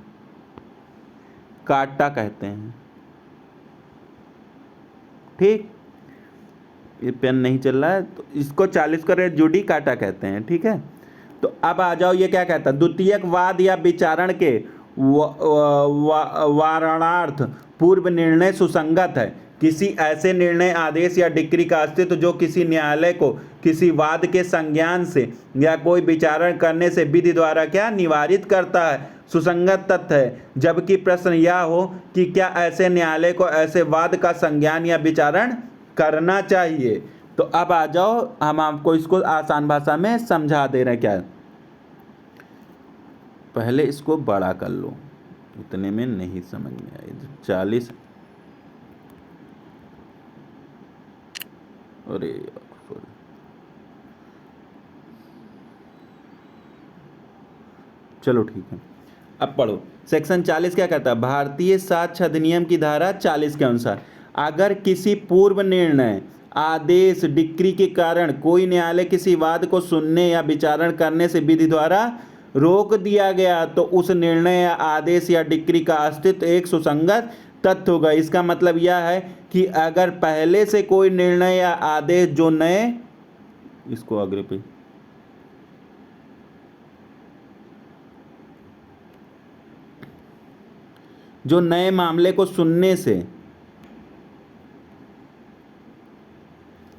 काटा कहते हैं, ठीक। ये पेन नहीं चल रहा है, तो इसको 40 को रे जुडिकाटा कहते हैं, ठीक है। तो अब आ जाओ, ये क्या कहता है, द्वितीयक वाद या विचारण के वारणार्थ पूर्व निर्णय सुसंगत है। किसी ऐसे निर्णय, आदेश या डिक्री का अस्तित्व जो किसी न्यायालय को किसी वाद के संज्ञान से या कोई विचारण करने से विधि द्वारा क्या निवारित करता है, सुसंगत तथ्य है। जबकि प्रश्न यह हो कि क्या ऐसे न्यायालय को ऐसे वाद का संज्ञान या विचारण करना चाहिए। तो अब आ जाओ, हम आपको इसको आसान भाषा में समझा दे रहे हैं। क्या, पहले इसको बड़ा कर लो, इतने में नहीं समझ में आए। 40, अरे सॉरी, चलो ठीक है, अब पढ़ो। सेक्शन 40 क्या कहता है, भारतीय साक्ष्य अधिनियम की धारा 40 के अनुसार अगर किसी पूर्व निर्णय, आदेश, डिक्री के कारण कोई न्यायालय किसी वाद को सुनने या विचारण करने से विधि द्वारा रोक दिया गया तो उस निर्णय या आदेश या डिक्री का अस्तित्व एक सुसंगत तथ्य होगा। इसका मतलब यह है कि अगर पहले से कोई निर्णय या आदेश जो नए, इसको आगे पे, जो नए मामले को सुनने से,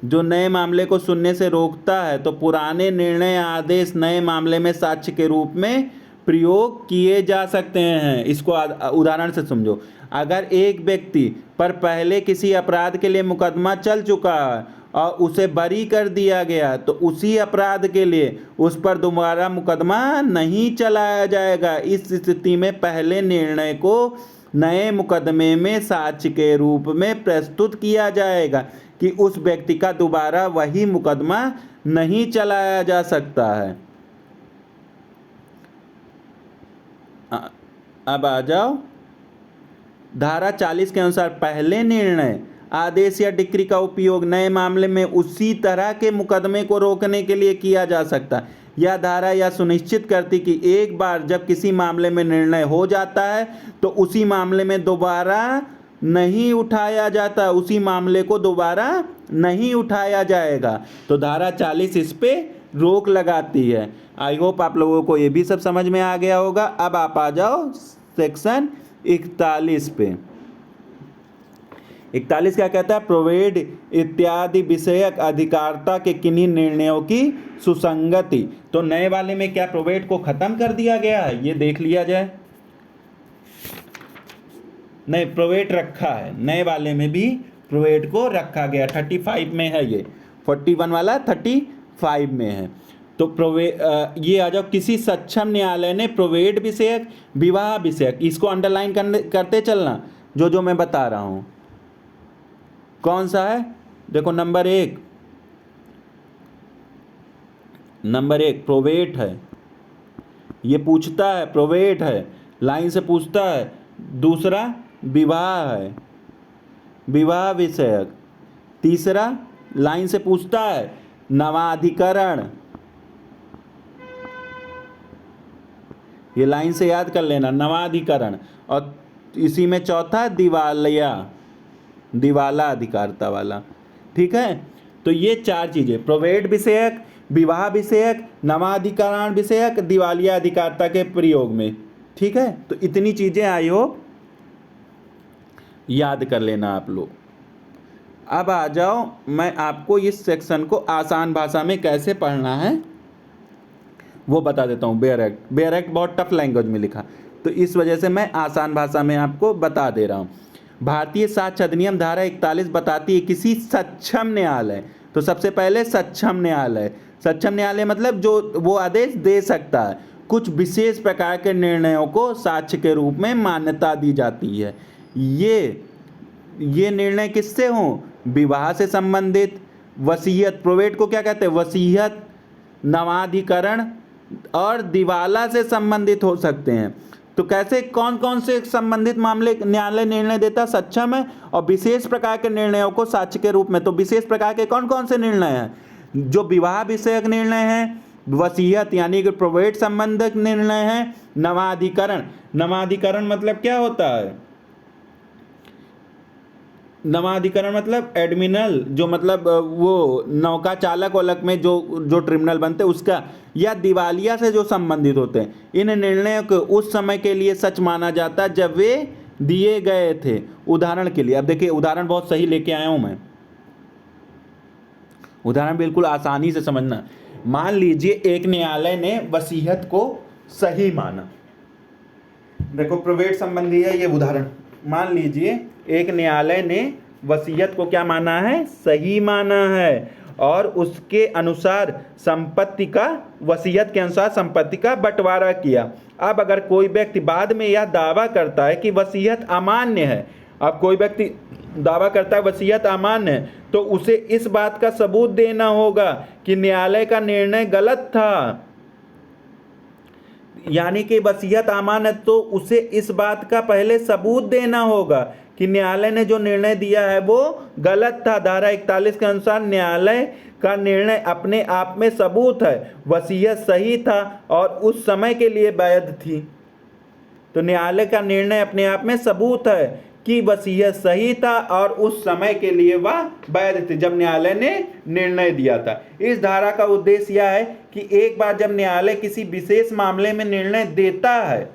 जो नए मामले को सुनने से रोकता है, तो पुराने निर्णय आदेश नए मामले में साक्ष्य के रूप में प्रयोग किए जा सकते हैं। इसको उदाहरण से समझो। अगर एक व्यक्ति पर पहले किसी अपराध के लिए मुकदमा चल चुका है और उसे बरी कर दिया गया, तो उसी अपराध के लिए उस पर दोबारा मुकदमा नहीं चलाया जाएगा। इस स्थिति में पहले निर्णय को नए मुकदमे में साक्ष्य के रूप में प्रस्तुत किया जाएगा कि उस व्यक्ति का दोबारा वही मुकदमा नहीं चलाया जा सकता है। अब आ जाओ, धारा 40 के अनुसार पहले निर्णय, आदेश या डिक्री का उपयोग नए मामले में उसी तरह के मुकदमे को रोकने के लिए किया जा सकता है। यह धारा यह सुनिश्चित करती कि एक बार जब किसी मामले में निर्णय हो जाता है तो उसी मामले में दोबारा नहीं उठाया जाता, उसी मामले को दोबारा नहीं उठाया जाएगा। तो धारा 40 इस पे रोक लगाती है। आई होप आप लोगों को ये भी सब समझ में आ गया होगा। अब आप आ जाओ सेक्शन 41 पे। 41 क्या कहता है, प्रोवेड इत्यादि विषयक अधिकारिता के किन्हीं निर्णयों की सुसंगति। तो नए वाले में क्या प्रोवेड को खत्म कर दिया गया है, ये देख लिया जाए। नहीं, प्रोवेड रखा है, नए वाले में भी प्रोवेड को रखा गया। 35 में है, ये 41 वाला 35 में है। तो ये आ जाओ, किसी सक्षम न्यायालय ने प्रोवेड विषयक, विवाह विषयक, इसको अंडरलाइन करते चलना जो जो मैं बता रहा हूं। कौन सा है, देखो नंबर 1 प्रोवेट है, ये पूछता है, प्रोवेट है, लाइन से पूछता है। दूसरा विवाह है, विवाह विषयक। तीसरा लाइन से पूछता है नवाधिकरण, ये लाइन से याद कर लेना, नवाधिकरण। और इसी में चौथा दिवाला अधिकारिता वाला, ठीक है। तो ये 4 चीजें, प्रोवेड विषयक, विवाह विषयक, नवाधिकरण विषयक, दिवालिया अधिकारिता के प्रयोग में, ठीक है। तो इतनी चीजें आई हो याद कर लेना आप लोग। अब आ जाओ, मैं आपको इस सेक्शन को आसान भाषा में कैसे पढ़ना है वो बता देता हूँ। बेयर एक्ट बहुत टफ लैंग्वेज में लिखा, तो इस वजह से मैं आसान भाषा में आपको बता दे रहा हूँ। भारतीय साक्ष्य अधिनियम धारा 41 बताती है किसी सक्षम न्यायालय, तो सबसे पहले सक्षम न्यायालय मतलब जो वो आदेश दे सकता है, कुछ विशेष प्रकार के निर्णयों को साक्ष्य के रूप में मान्यता दी जाती है। ये निर्णय किससे हों, विवाह से संबंधित, वसीयत, प्रोवेट को क्या कहते हैं, वसीयत, नवाधिकरण और दिवाला से संबंधित हो सकते हैं। तो कैसे, कौन कौन से संबंधित मामले न्यायालय निर्णय देता, सक्षम है। और विशेष प्रकार के निर्णयों को साक्ष्य के रूप में, तो विशेष प्रकार के कौन कौन से निर्णय हैं, जो विवाह विषयक निर्णय हैं, वसीयत यानी कि प्रोवेट संबंधित निर्णय है, नवाधिकरण मतलब क्या होता है, नवाधिकरण मतलब एडमिरल, जो मतलब वो नौका चालक वालक में जो जो ट्रिब्यूनल बनते हैं उसका, या दिवालिया से जो संबंधित होते हैं। इन निर्णयों को उस समय के लिए सच माना जाता है जब वे दिए गए थे। उदाहरण के लिए, अब देखिए उदाहरण बहुत सही लेके आया हूं मैं, उदाहरण बिल्कुल आसानी से समझना। मान लीजिए एक न्यायालय ने वसीयत को सही माना, देखो प्रोवेट संबंधी है ये उदाहरण। मान लीजिए एक न्यायालय ने वसीयत को क्या माना है, सही माना है, और उसके अनुसार संपत्ति का, वसीयत के अनुसार संपत्ति का बंटवारा किया। अब अगर कोई व्यक्ति बाद में यह दावा करता है कि वसीयत अमान्य है, अब कोई व्यक्ति दावा करता है वसीयत अमान्य है, तो उसे इस बात का सबूत देना होगा कि न्यायालय का निर्णय गलत था। यानी कि वसीयत अमान्य, तो उसे इस बात का पहले सबूत देना होगा कि न्यायालय ने जो निर्णय दिया है वो गलत था। धारा 41 के अनुसार न्यायालय का निर्णय अपने आप में सबूत है, वसीयत सही था और उस समय के लिए वैध थी। तो न्यायालय का निर्णय अपने आप में सबूत है कि वसीयत सही था और उस समय के लिए वह वैध थी जब न्यायालय ने निर्णय दिया था। इस धारा का उद्देश्य यह है कि एक बार जब न्यायालय किसी विशेष मामले में निर्णय देता है,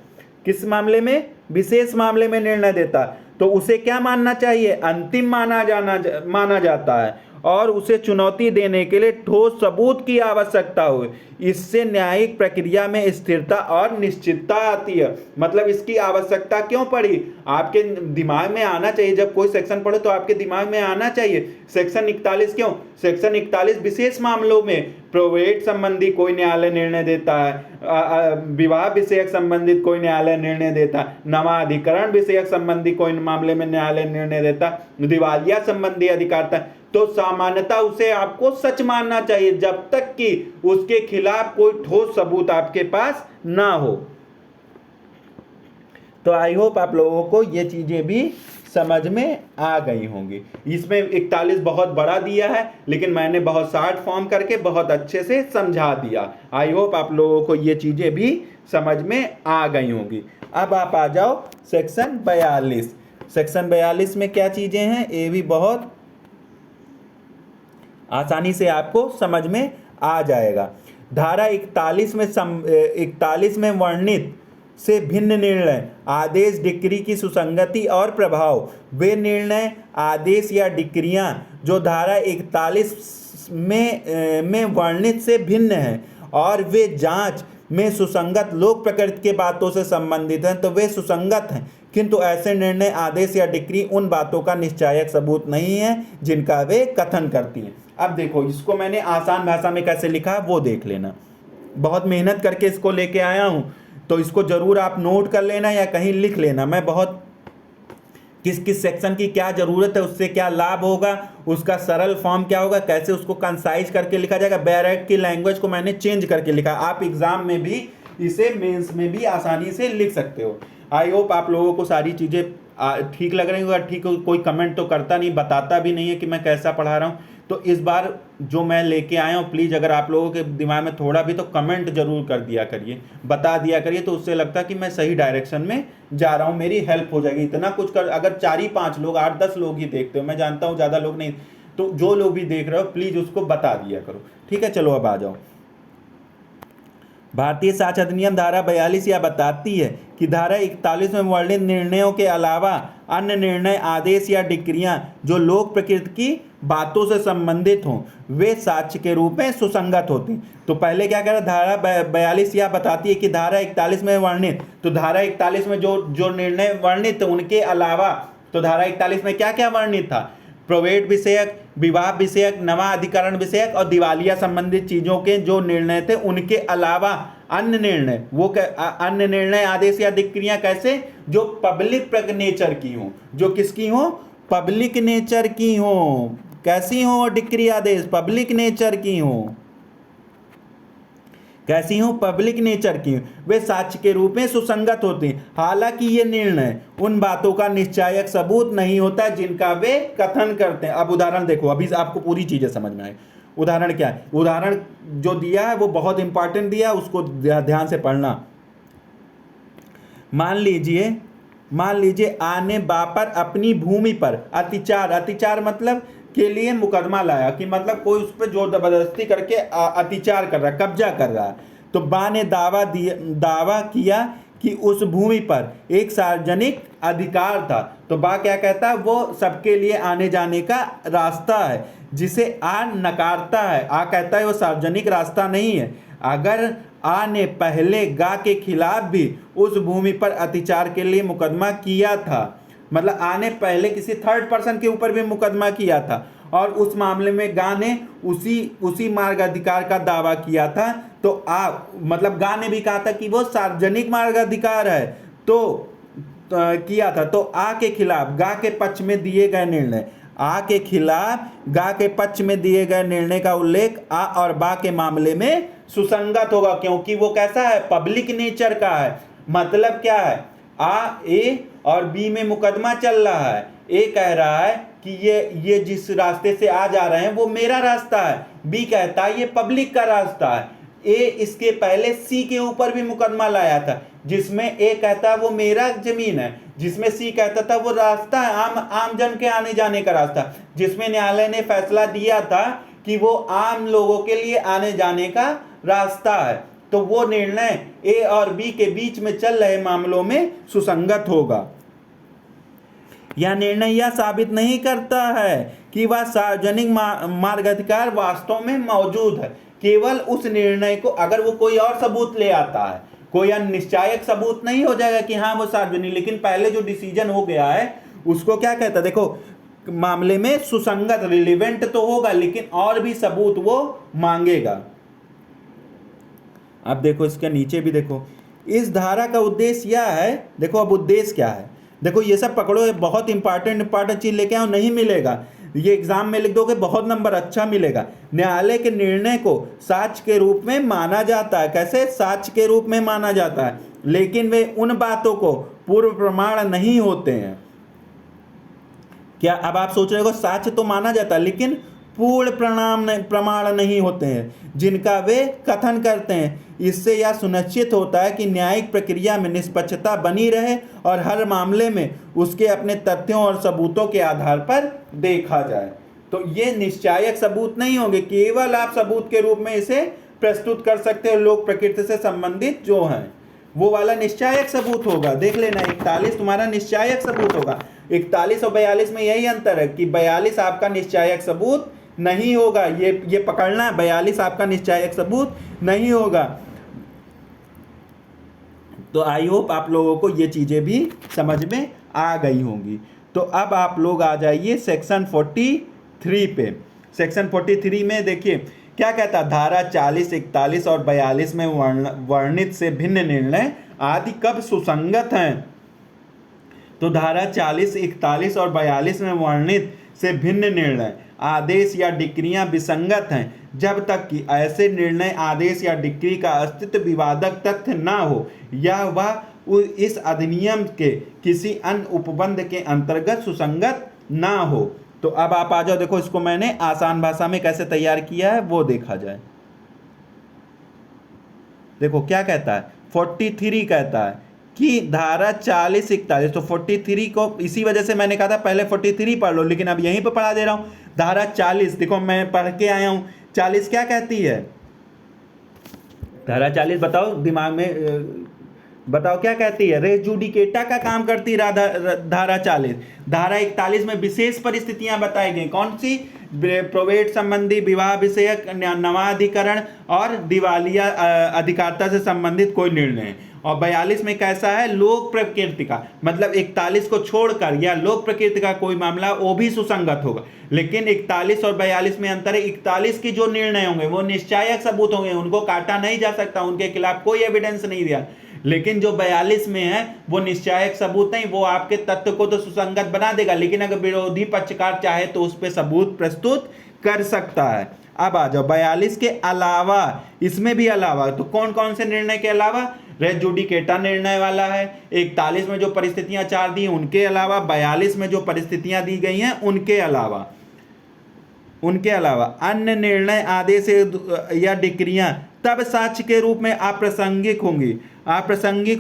किस मामले में, विशेष मामले में निर्णय देता है, तो उसे क्या मानना चाहिए, अंतिम माना जाता है, और उसे चुनौती देने के लिए ठोस सबूत की आवश्यकता हो। इससे न्यायिक प्रक्रिया में स्थिरता और निश्चितता आती है। मतलब इसकी आवश्यकता क्यों पड़ी, आपके दिमाग में आना चाहिए, जब कोई सेक्शन पढ़े तो आपके दिमाग में आना चाहिए सेक्शन 41 क्यों। सेक्शन 41 विशेष मामलों में प्रोवेट संबंधी कोई न्यायालय निर्णय देता है, विवाह विषयक संबंधित कोई न्यायालय निर्णय देता है, नवाधिकरण विषयक संबंधी कोई मामले में न्यायालय निर्णय देता, दिवालिया संबंधी अधिकारता, तो सामान्यतः उसे आपको सच मानना चाहिए जब तक कि उसके खिलाफ कोई ठोस सबूत आपके पास ना हो। तो आई होप आप लोगों को ये चीजें भी समझ में आ गई होंगी। इसमें 41 बहुत बड़ा दिया है, लेकिन मैंने बहुत शॉर्ट फॉर्म करके बहुत अच्छे से समझा दिया। आई होप आप लोगों को ये चीजें भी समझ में आ गई होंगी। अब आप आ जाओ सेक्शन 42। सेक्शन 42 में क्या चीजें हैं, ये भी बहुत आसानी से आपको समझ में आ जाएगा। धारा 41 में वर्णित से भिन्न निर्णय, आदेश, डिक्री की सुसंगति और प्रभाव, वे निर्णय, आदेश या डिक्रियां जो धारा 41 में वर्णित से भिन्न हैं और वे जांच में सुसंगत लोक प्रकृति के बातों से संबंधित हैं, तो वे सुसंगत हैं। किंतु ऐसे निर्णय, आदेश या डिक्री उन बातों का निश्चायक सबूत नहीं है जिनका वे कथन करती हैं। अब देखो इसको मैंने आसान भाषा में कैसे लिखा वो देख लेना। बहुत मेहनत करके इसको लेके आया हूं, तो इसको जरूर आप नोट कर लेना या कहीं लिख लेना। मैं बहुत किस किस सेक्शन की क्या जरूरत है, उससे क्या लाभ होगा, उसका सरल फॉर्म क्या होगा, कैसे उसको कंसाइज करके लिखा जाएगा। बैरक की लैंग्वेज को मैंने चेंज करके लिखा। आप एग्जाम में भी इसे मेंस में भी आसानी से लिख सकते हो। आई होप आप लोगों को सारी चीजें ठीक लग रही होगा। ठीक, कोई कमेंट तो करता नहीं, बताता भी नहीं है कि मैं कैसा पढ़ा रहा हूँ। तो इस बार जो मैं लेके आया हूँ, प्लीज़ अगर आप लोगों के दिमाग में थोड़ा भी तो कमेंट जरूर कर दिया करिए, बता दिया करिए, तो उससे लगता है कि मैं सही डायरेक्शन में जा रहा हूँ, मेरी हेल्प हो जाएगी। इतना कुछ कर, अगर 4 ही 5 लोग, 8-10 लोग ही देखते हो, मैं जानता हूँ ज़्यादा लोग नहीं, तो जो लोग भी देख रहे हो प्लीज़ उसको बता दिया करो। ठीक है, चलो अब आ जाओ। भारतीय साक्ष्य अधिनियम धारा 42 यह बताती है कि धारा 41 में वर्णित निर्णयों के अलावा अन्य निर्णय, आदेश या डिक्रियां जो लोक प्रकृति की बातों से संबंधित हों, वे साक्ष्य के रूप में सुसंगत होती। तो पहले क्या कह रहा, धारा 42 यह बताती है कि धारा 41 में वर्णित, तो धारा 41 में जो निर्णय वर्णित उनके अलावा, तो धारा 41 में क्या क्या वर्णित था, प्रोवेट विषयक, विवाह विषयक, नवाधिकरण विषयक और दिवालिया संबंधित चीजों के जो निर्णय थे, उनके अलावा अन्य निर्णय, वो अन्य निर्णय, आदेश या डिक्रियां कैसे, जो पब्लिक नेचर की हो, जो किसकी हो, पब्लिक नेचर की हो। कैसी हो डिक्री, आदेश, पब्लिक नेचर की हो। कैसी हो, पब्लिक नेचर की, वे साक्ष्य के रूप में सुसंगत होते हैं। हालांकि ये निर्णय उन बातों का निश्चायक सबूत नहीं होता जिनका वे कथन करते हैं। अब उदाहरण देखो, अभी आपको पूरी चीजें समझ में आए। उदाहरण क्या है, उदाहरण जो दिया है वो बहुत इंपॉर्टेंट दिया है, उसको ध्यान से पढ़ना। मान लीजिए मान लीजिए आ ने बा पर अपनी भूमि पर अतिचार, अतिचार मतलब के लिए मुकदमा लाया, कि मतलब कोई उस पर जोर जबरदस्ती करके अतिचार कर रहा है, कब्जा कर रहा है। तो बा ने दावा किया कि उस भूमि पर एक सार्वजनिक अधिकार था। तो बा क्या कहता है, वो सबके लिए आने जाने का रास्ता है, जिसे आ नकारता है। आ कहता है वो सार्वजनिक रास्ता नहीं है। अगर आ ने पहले गा के खिलाफ भी उस भूमि पर अतिचार के लिए मुकदमा किया था, मतलब आ ने पहले किसी थर्ड पर्सन के ऊपर भी मुकदमा किया था, और उस मामले में गा ने उसी मार्ग अधिकार का दावा किया था, तो मतलब गा ने भी कहा था कि वो सार्वजनिक मार्ग अधिकार है, तो किया था। तो आ के खिलाफ गा के पक्ष में दिए गए निर्णय, आ के खिलाफ गा के पक्ष में दिए गए निर्णय का उल्लेख आ और बा के मामले में सुसंगत होगा, क्योंकि वो कैसा है, पब्लिक नेचर का है। मतलब क्या है, ए और बी में मुकदमा चल रहा है। ए कह रहा है कि ये जिस रास्ते से आ जा रहे हैं वो मेरा रास्ता है, बी कहता है ये पब्लिक का रास्ता है। ए इसके पहले सी के ऊपर भी मुकदमा लाया था, जिसमें ए कहता है वो मेरा जमीन है, जिसमें सी कहता था वो रास्ता है, आम जन के आने जाने का रास्ता, जिसमें न्यायालय ने फैसला दिया था कि वो आम लोगों के लिए आने जाने का रास्ता है। तो वो निर्णय ए और बी के बीच में चल रहे मामलों में सुसंगत होगा। यह निर्णय यह साबित नहीं करता है कि वह सार्वजनिक मार्गाधिकार वास्तव में मौजूद है। केवल उस निर्णय को, अगर वो कोई और सबूत ले आता है, कोई निश्चायक सबूत नहीं हो जाएगा कि हाँ वो सार्वजनिक, लेकिन पहले जो डिसीजन हो गया है उसको क्या कहता है, देखो मामले में सुसंगत, रिलेवेंट तो होगा, लेकिन और भी सबूत वो मांगेगा। अब देखो इसके नीचे भी देखो, इस धारा का उद्देश्य यह है, देखो अब उद्देश्य क्या है, देखो ये सब पकड़ो, ये बहुत इंपॉर्टेंट चीज लेके आओ, नहीं मिलेगा ये एग्जाम में लिख दोगे बहुत नंबर अच्छा मिलेगा। न्यायालय के निर्णय को साक्ष्य के रूप में माना जाता है। कैसे साक्ष्य के रूप में माना जाता है, लेकिन वे उन बातों को पूर्व प्रमाण नहीं होते हैं। क्या अब आप सोच रहे हो, साक्ष्य तो माना जाता है लेकिन पूर्ण प्रमाण नहीं होते हैं जिनका वे कथन करते हैं। इससे यह सुनिश्चित होता है कि न्यायिक प्रक्रिया में निष्पक्षता बनी रहे और हर मामले में उसके अपने तथ्यों और सबूतों के आधार पर देखा जाए। तो ये निश्चायक सबूत नहीं होंगे, केवल आप सबूत के रूप में इसे प्रस्तुत कर सकते हो। लोक प्रकृति से संबंधित जो है वो वाला निश्चायक सबूत होगा। देख लेना 41 तुम्हारा निश्चायक सबूत होगा। 41 और 42 में यही अंतर है कि 42 आपका निश्चायक सबूत नहीं होगा। ये पकड़ना है, 42 आपका निश्चायक सबूत नहीं होगा। तो आई होप आप लोगों को ये चीजें भी समझ में आ गई होंगी। तो अब आप लोग आ जाइए सेक्शन 43 पे। सेक्शन 43 में देखिए क्या कहता है, धारा 40, 41 और 42 में वर्णित से भिन्न निर्णय आदि कब सुसंगत हैं। तो धारा 40, 41 और 42 में वर्णित से भिन्न निर्णय, आदेश या डिक्रियां विसंगत हैं जब तक कि ऐसे निर्णय, आदेश या डिक्री का अस्तित्व विवादक तथ्य न हो या वह इस अधिनियम के किसी अन्य उपबंध के अंतर्गत सुसंगत न हो। तो अब आप आ जाओ, देखो इसको मैंने आसान भाषा में कैसे तैयार किया है वो देखा जाए। देखो क्या कहता है, 43 कहता है कि धारा 40, 41, तो 43 को इसी वजह से मैंने कहा था पहले 43 पढ़ लो, लेकिन अब यहीं पर पढ़ा दे रहा हूं। धारा 40 देखो मैं पढ़ के आया हूं, 40 क्या कहती है, धारा 40 बताओ दिमाग में बताओ क्या कहती है। रेस जुडिकेटा का काम करती है धारा 40। धारा 41 में विशेष परिस्थितियां बताई गई, कौन सी, प्रोवेट संबंधी, विवाह विषयक, नवाधिकरण और दिवालिया अधिकारिता से संबंधित कोई निर्णय। और 42 में कैसा है, लोक प्रकृति का, मतलब 41 को छोड़कर या लोक प्रकृति का कोई मामला वो भी सुसंगत होगा। लेकिन 41 और 42 में अंतर है, 41 की जो निर्णय होंगे वो निश्चायक सबूत होंगे, उनको काटा नहीं जा सकता, उनके खिलाफ कोई एविडेंस नहीं दिया। लेकिन जो 42 में है वो निश्चायक सबूत नहीं, वो आपके तथ्य को तो सुसंगत बना देगा, लेकिन अगर विरोधी पक्षकार चाहे तो उस पर सबूत प्रस्तुत कर सकता है। अब आ जाओ 42 के अलावा, इसमें भी अलावा, तो कौन कौन से निर्णय के अलावा, रेस जुडिकेटा निर्णय वाला है, 41 में जो परिस्थितियां 4 दी उनके अलावा, 42 में जो परिस्थितियां दी गई हैं उनके अलावा अन्य निर्णय, आदेश या डिक्रियां तब साक्ष्य के रूप में अप्रासंगिक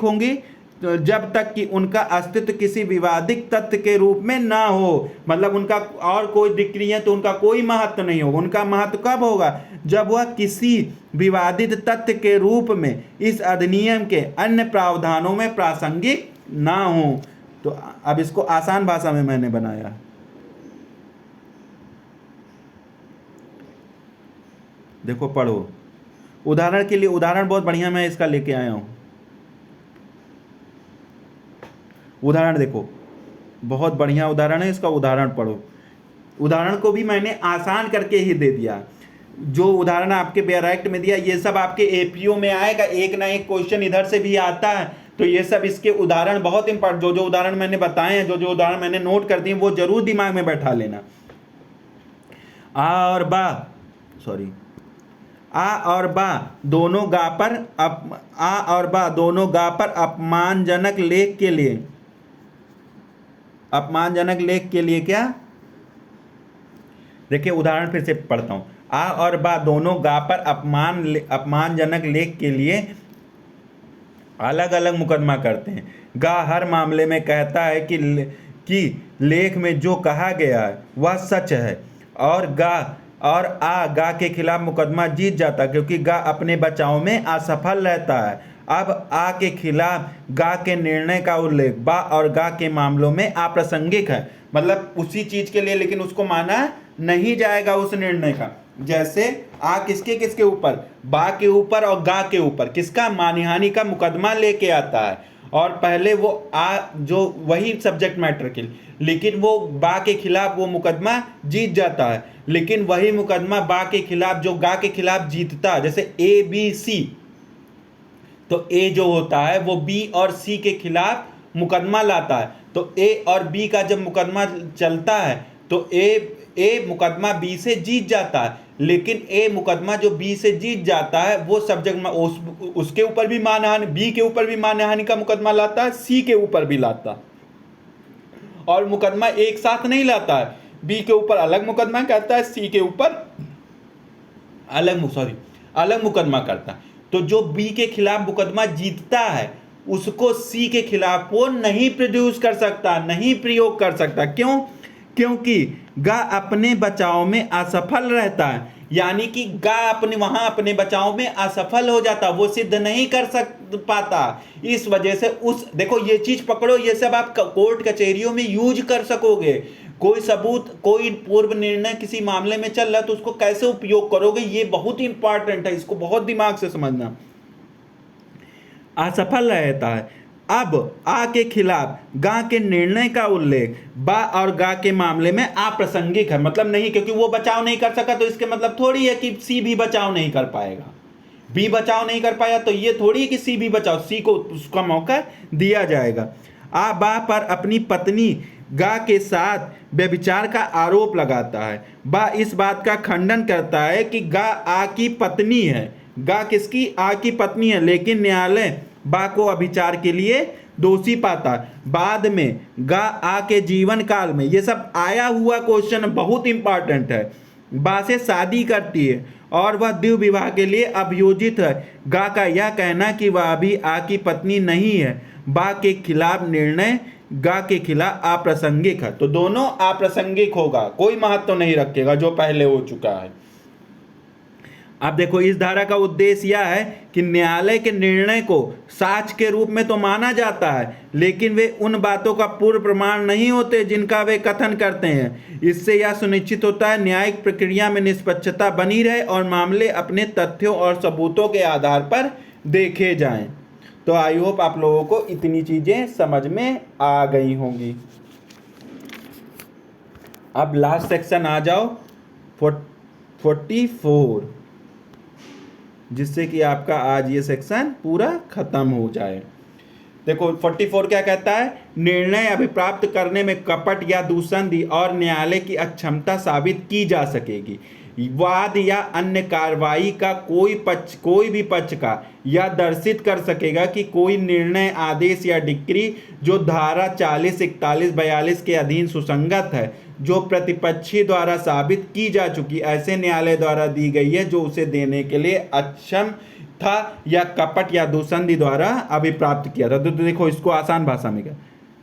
होंगी जब तक कि उनका अस्तित्व किसी विवादित तथ्य के रूप में ना हो। मतलब उनका और कोई डिग्री है तो उनका कोई महत्व नहीं होगा। उनका महत्व कब होगा? जब वह किसी विवादित तथ्य के रूप में इस अधिनियम के अन्य प्रावधानों में प्रासंगिक ना हो। तो अब इसको आसान भाषा में मैंने बनाया। देखो पढ़ो। उदाहरण के लिए, उदाहरण बहुत बढ़िया मैं इसका लेके आया हूं। उदाहरण देखो, बहुत बढ़िया उदाहरण है, इसका उदाहरण पढ़ो। उदाहरण को भी मैंने आसान करके ही दे दिया। जो उदाहरण आपके बेराइट में दिया ये सब आपके एपीओ में आएगा, एक ना एक क्वेश्चन इधर से भी आता है। तो ये सब इसके उदाहरण बहुत इंपॉर्टेंट, जो जो उदाहरण मैंने बताए हैं, जो जो उदाहरण मैंने नोट कर दिए, वो जरूर दिमाग में बैठा लेना। आ और बा दोनों गा पर अपमानजनक लेख के लिए क्या? देखिए उदाहरण फिर से पढ़ता हूं। आ और बा दोनों गा पर अपमानजनक लेख के लिए अलग अलग मुकदमा करते हैं। गा हर मामले में कहता है कि लेख में जो कहा गया है वह सच है, और गा के खिलाफ मुकदमा जीत जाता है क्योंकि गा अपने बचाव में असफल रहता है। अब आ के खिलाफ गा के निर्णय का उल्लेख बा और गा के मामलों में अप्रासंगिक है। मतलब उसी चीज के लिए, लेकिन उसको माना नहीं जाएगा उस निर्णय का। जैसे आ किसके ऊपर? बा के ऊपर और गा के ऊपर किसका? मानहानि का मुकदमा लेके आता है, और पहले वो जो वही सब्जेक्ट मैटर के लिए, लेकिन वो बा के खिलाफ वो मुकदमा जीत जाता है। लेकिन वही मुकदमा बा के खिलाफ जो गा के खिलाफ जीतता है, जैसे ए बी सी, तो ए जो होता है वो बी और सी के खिलाफ मुकदमा लाता है। तो ए और बी का जब मुकदमा चलता है तो ए मुकदमा बी से जीत जाता है, लेकिन ए मुकदमा जो बी से जीत जाता है वो सब्जेक्ट उसके ऊपर भी मानहानि, बी के ऊपर भी मानहानि का मुकदमा लाता है, सी के ऊपर भी लाता है। और मुकदमा एक साथ नहीं लाता है, बी के ऊपर अलग मुकदमा करता है, सी के ऊपर अलग मुकदमा करता है। तो जो बी के खिलाफ मुकदमा जीतता है उसको सी के खिलाफ वो नहीं प्रोड्यूस कर सकता, नहीं प्रयोग कर सकता। क्यों? क्योंकि गा अपने बचाव में असफल रहता है। यानी कि गा अपने बचाव में असफल हो जाता, वो सिद्ध नहीं कर पाता। इस वजह से देखो ये चीज पकड़ो, ये सब आप कोर्ट कचहरियों में यूज कर सकोगे। कोई सबूत, कोई पूर्व निर्णय किसी मामले में चल रहा है तो उसको कैसे उपयोग करोगे, ये बहुत इंपॉर्टेंट है, इसको बहुत दिमाग से समझना। असफल रहता है। अब आ के खिलाफ गा के निर्णय का उल्लेख बा और गा के मामले में अप्रासंगिक है। मतलब नहीं, क्योंकि वो बचाव नहीं कर सका तो इसके मतलब थोड़ी है कि सी भी बचाव नहीं कर पाएगा। बी बचाव नहीं कर पाया तो ये थोड़ी है कि सी भी बचाव, सी को उसका मौका दिया जाएगा। आ बा पर अपनी पत्नी गा के साथ व्यभिचार का आरोप लगाता है। बा इस बात का खंडन करता है कि गा आ की पत्नी है। गा किसकी? आ की पत्नी है, लेकिन न्यायालय बा को अभिचार के लिए दोषी पाता। बाद में गा आ के जीवन काल में, ये सब आया हुआ क्वेश्चन बहुत इंपॉर्टेंट है, बा से शादी करती है और वह द्विविवाह विवाह के लिए अभियोजित है। गा का यह कहना कि वह अभी आ की पत्नी नहीं है, बा के खिलाफ निर्णय गा के खिलाफ अप्रासंगिक है। तो दोनों अप्रासंगिक होगा, कोई महत्व नहीं रखेगा जो पहले हो चुका है। अब देखो इस धारा का उद्देश्य यह है कि न्यायालय के निर्णय को साक्ष्य के रूप में तो माना जाता है, लेकिन वे उन बातों का पूर्ण प्रमाण नहीं होते जिनका वे कथन करते हैं। इससे यह सुनिश्चित होता है न्यायिक प्रक्रिया में निष्पक्षता बनी रहे और मामले अपने तथ्यों और सबूतों के आधार पर देखे जाएं। तो आई होप आप लोगों को इतनी चीजें समझ में आ गई होंगी। अब लास्ट सेक्शन आ जाओ 44, जिससे कि आपका आज ये सेक्शन पूरा खत्म हो जाए। देखो 44 क्या कहता है? निर्णय अभिप्राप्त करने में कपट या दूषण और न्यायालय की अक्षमता साबित की जा सकेगी। वाद या अन्य कार्रवाई का कोई भी पक्ष का यह दर्शित कर सकेगा कि कोई निर्णय, आदेश या डिक्री जो धारा 40, 41, 42 के अधीन सुसंगत है, जो प्रतिपक्षी द्वारा साबित की जा चुकी, ऐसे न्यायालय द्वारा दी गई है जो उसे देने के लिए अक्षम था या कपट या दुसंधि द्वारा अभिप्राप्त किया था। तो देखो इसको आसान भाषा में क्या,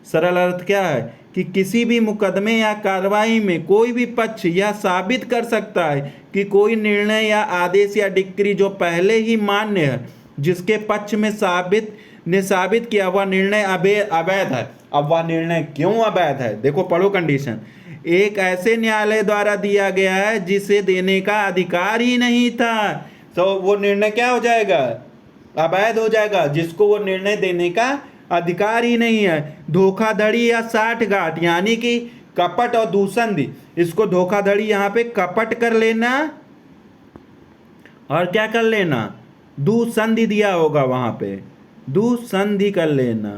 सरल अर्थ क्या है कि किसी भी मुकदमे या कार्रवाई में कोई भी पक्ष यह साबित कर सकता है कि कोई निर्णय या आदेश या डिक्री जो पहले ही मान्य है, जिसके पक्ष में साबित किया वह निर्णय अवैध है। अब वह निर्णय क्यों अवैध है, देखो पढ़ो कंडीशन, एक ऐसे न्यायालय द्वारा दिया गया है जिसे देने का अधिकार ही नहीं था, तो वो निर्णय क्या हो जाएगा, अवैध हो जाएगा, जिसको वो निर्णय देने का अधिकार ही नहीं है। धोखाधड़ी या साठगांठ यानी कि कपट और दुसंधि, इसको धोखाधड़ी यहाँ पे कपट कर लेना और क्या कर लेना, दुसंधि दिया होगा वहां पे, दुसंधि कर लेना,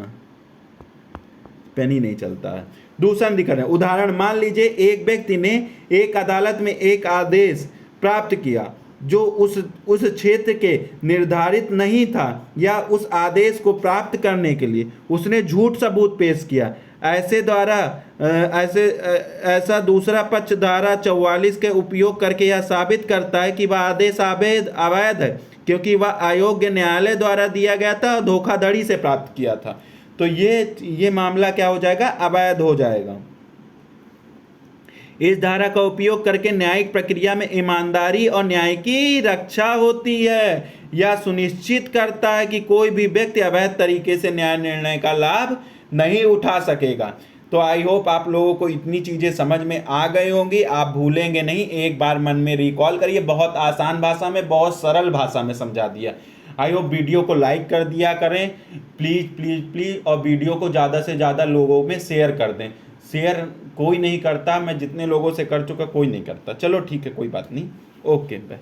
पेन ही नहीं चलता है, दुसंधि कर लेना। उदाहरण, मान लीजिए एक व्यक्ति ने एक अदालत में एक आदेश प्राप्त किया जो उस क्षेत्र के निर्धारित नहीं था, या उस आदेश को प्राप्त करने के लिए उसने झूठ सबूत पेश किया। ऐसा दूसरा पक्ष धारा 44 के उपयोग करके यह साबित करता है कि वह आदेश अवैध है, क्योंकि वह अयोग्य न्यायालय द्वारा दिया गया था और धोखाधड़ी से प्राप्त किया था। तो ये मामला क्या हो जाएगा, अवैध हो जाएगा। इस धारा का उपयोग करके न्यायिक प्रक्रिया में ईमानदारी और न्याय की रक्षा होती है। यह सुनिश्चित करता है कि कोई भी व्यक्ति अवैध तरीके से न्याय निर्णय का लाभ नहीं उठा सकेगा। तो आई होप आप लोगों को इतनी चीज़ें समझ में आ गई होंगी, आप भूलेंगे नहीं, एक बार मन में रिकॉल करिए। बहुत आसान भाषा में, बहुत सरल भाषा में समझा दिया। आई होप वीडियो को लाइक कर दिया करें प्लीज़ प्लीज़ प्लीज़, और वीडियो को ज़्यादा से ज़्यादा लोगों में शेयर कर दें। शेयर कोई नहीं करता, मैं जितने लोगों से कर चुका कोई नहीं करता। चलो ठीक है, कोई बात नहीं, ओके बाय।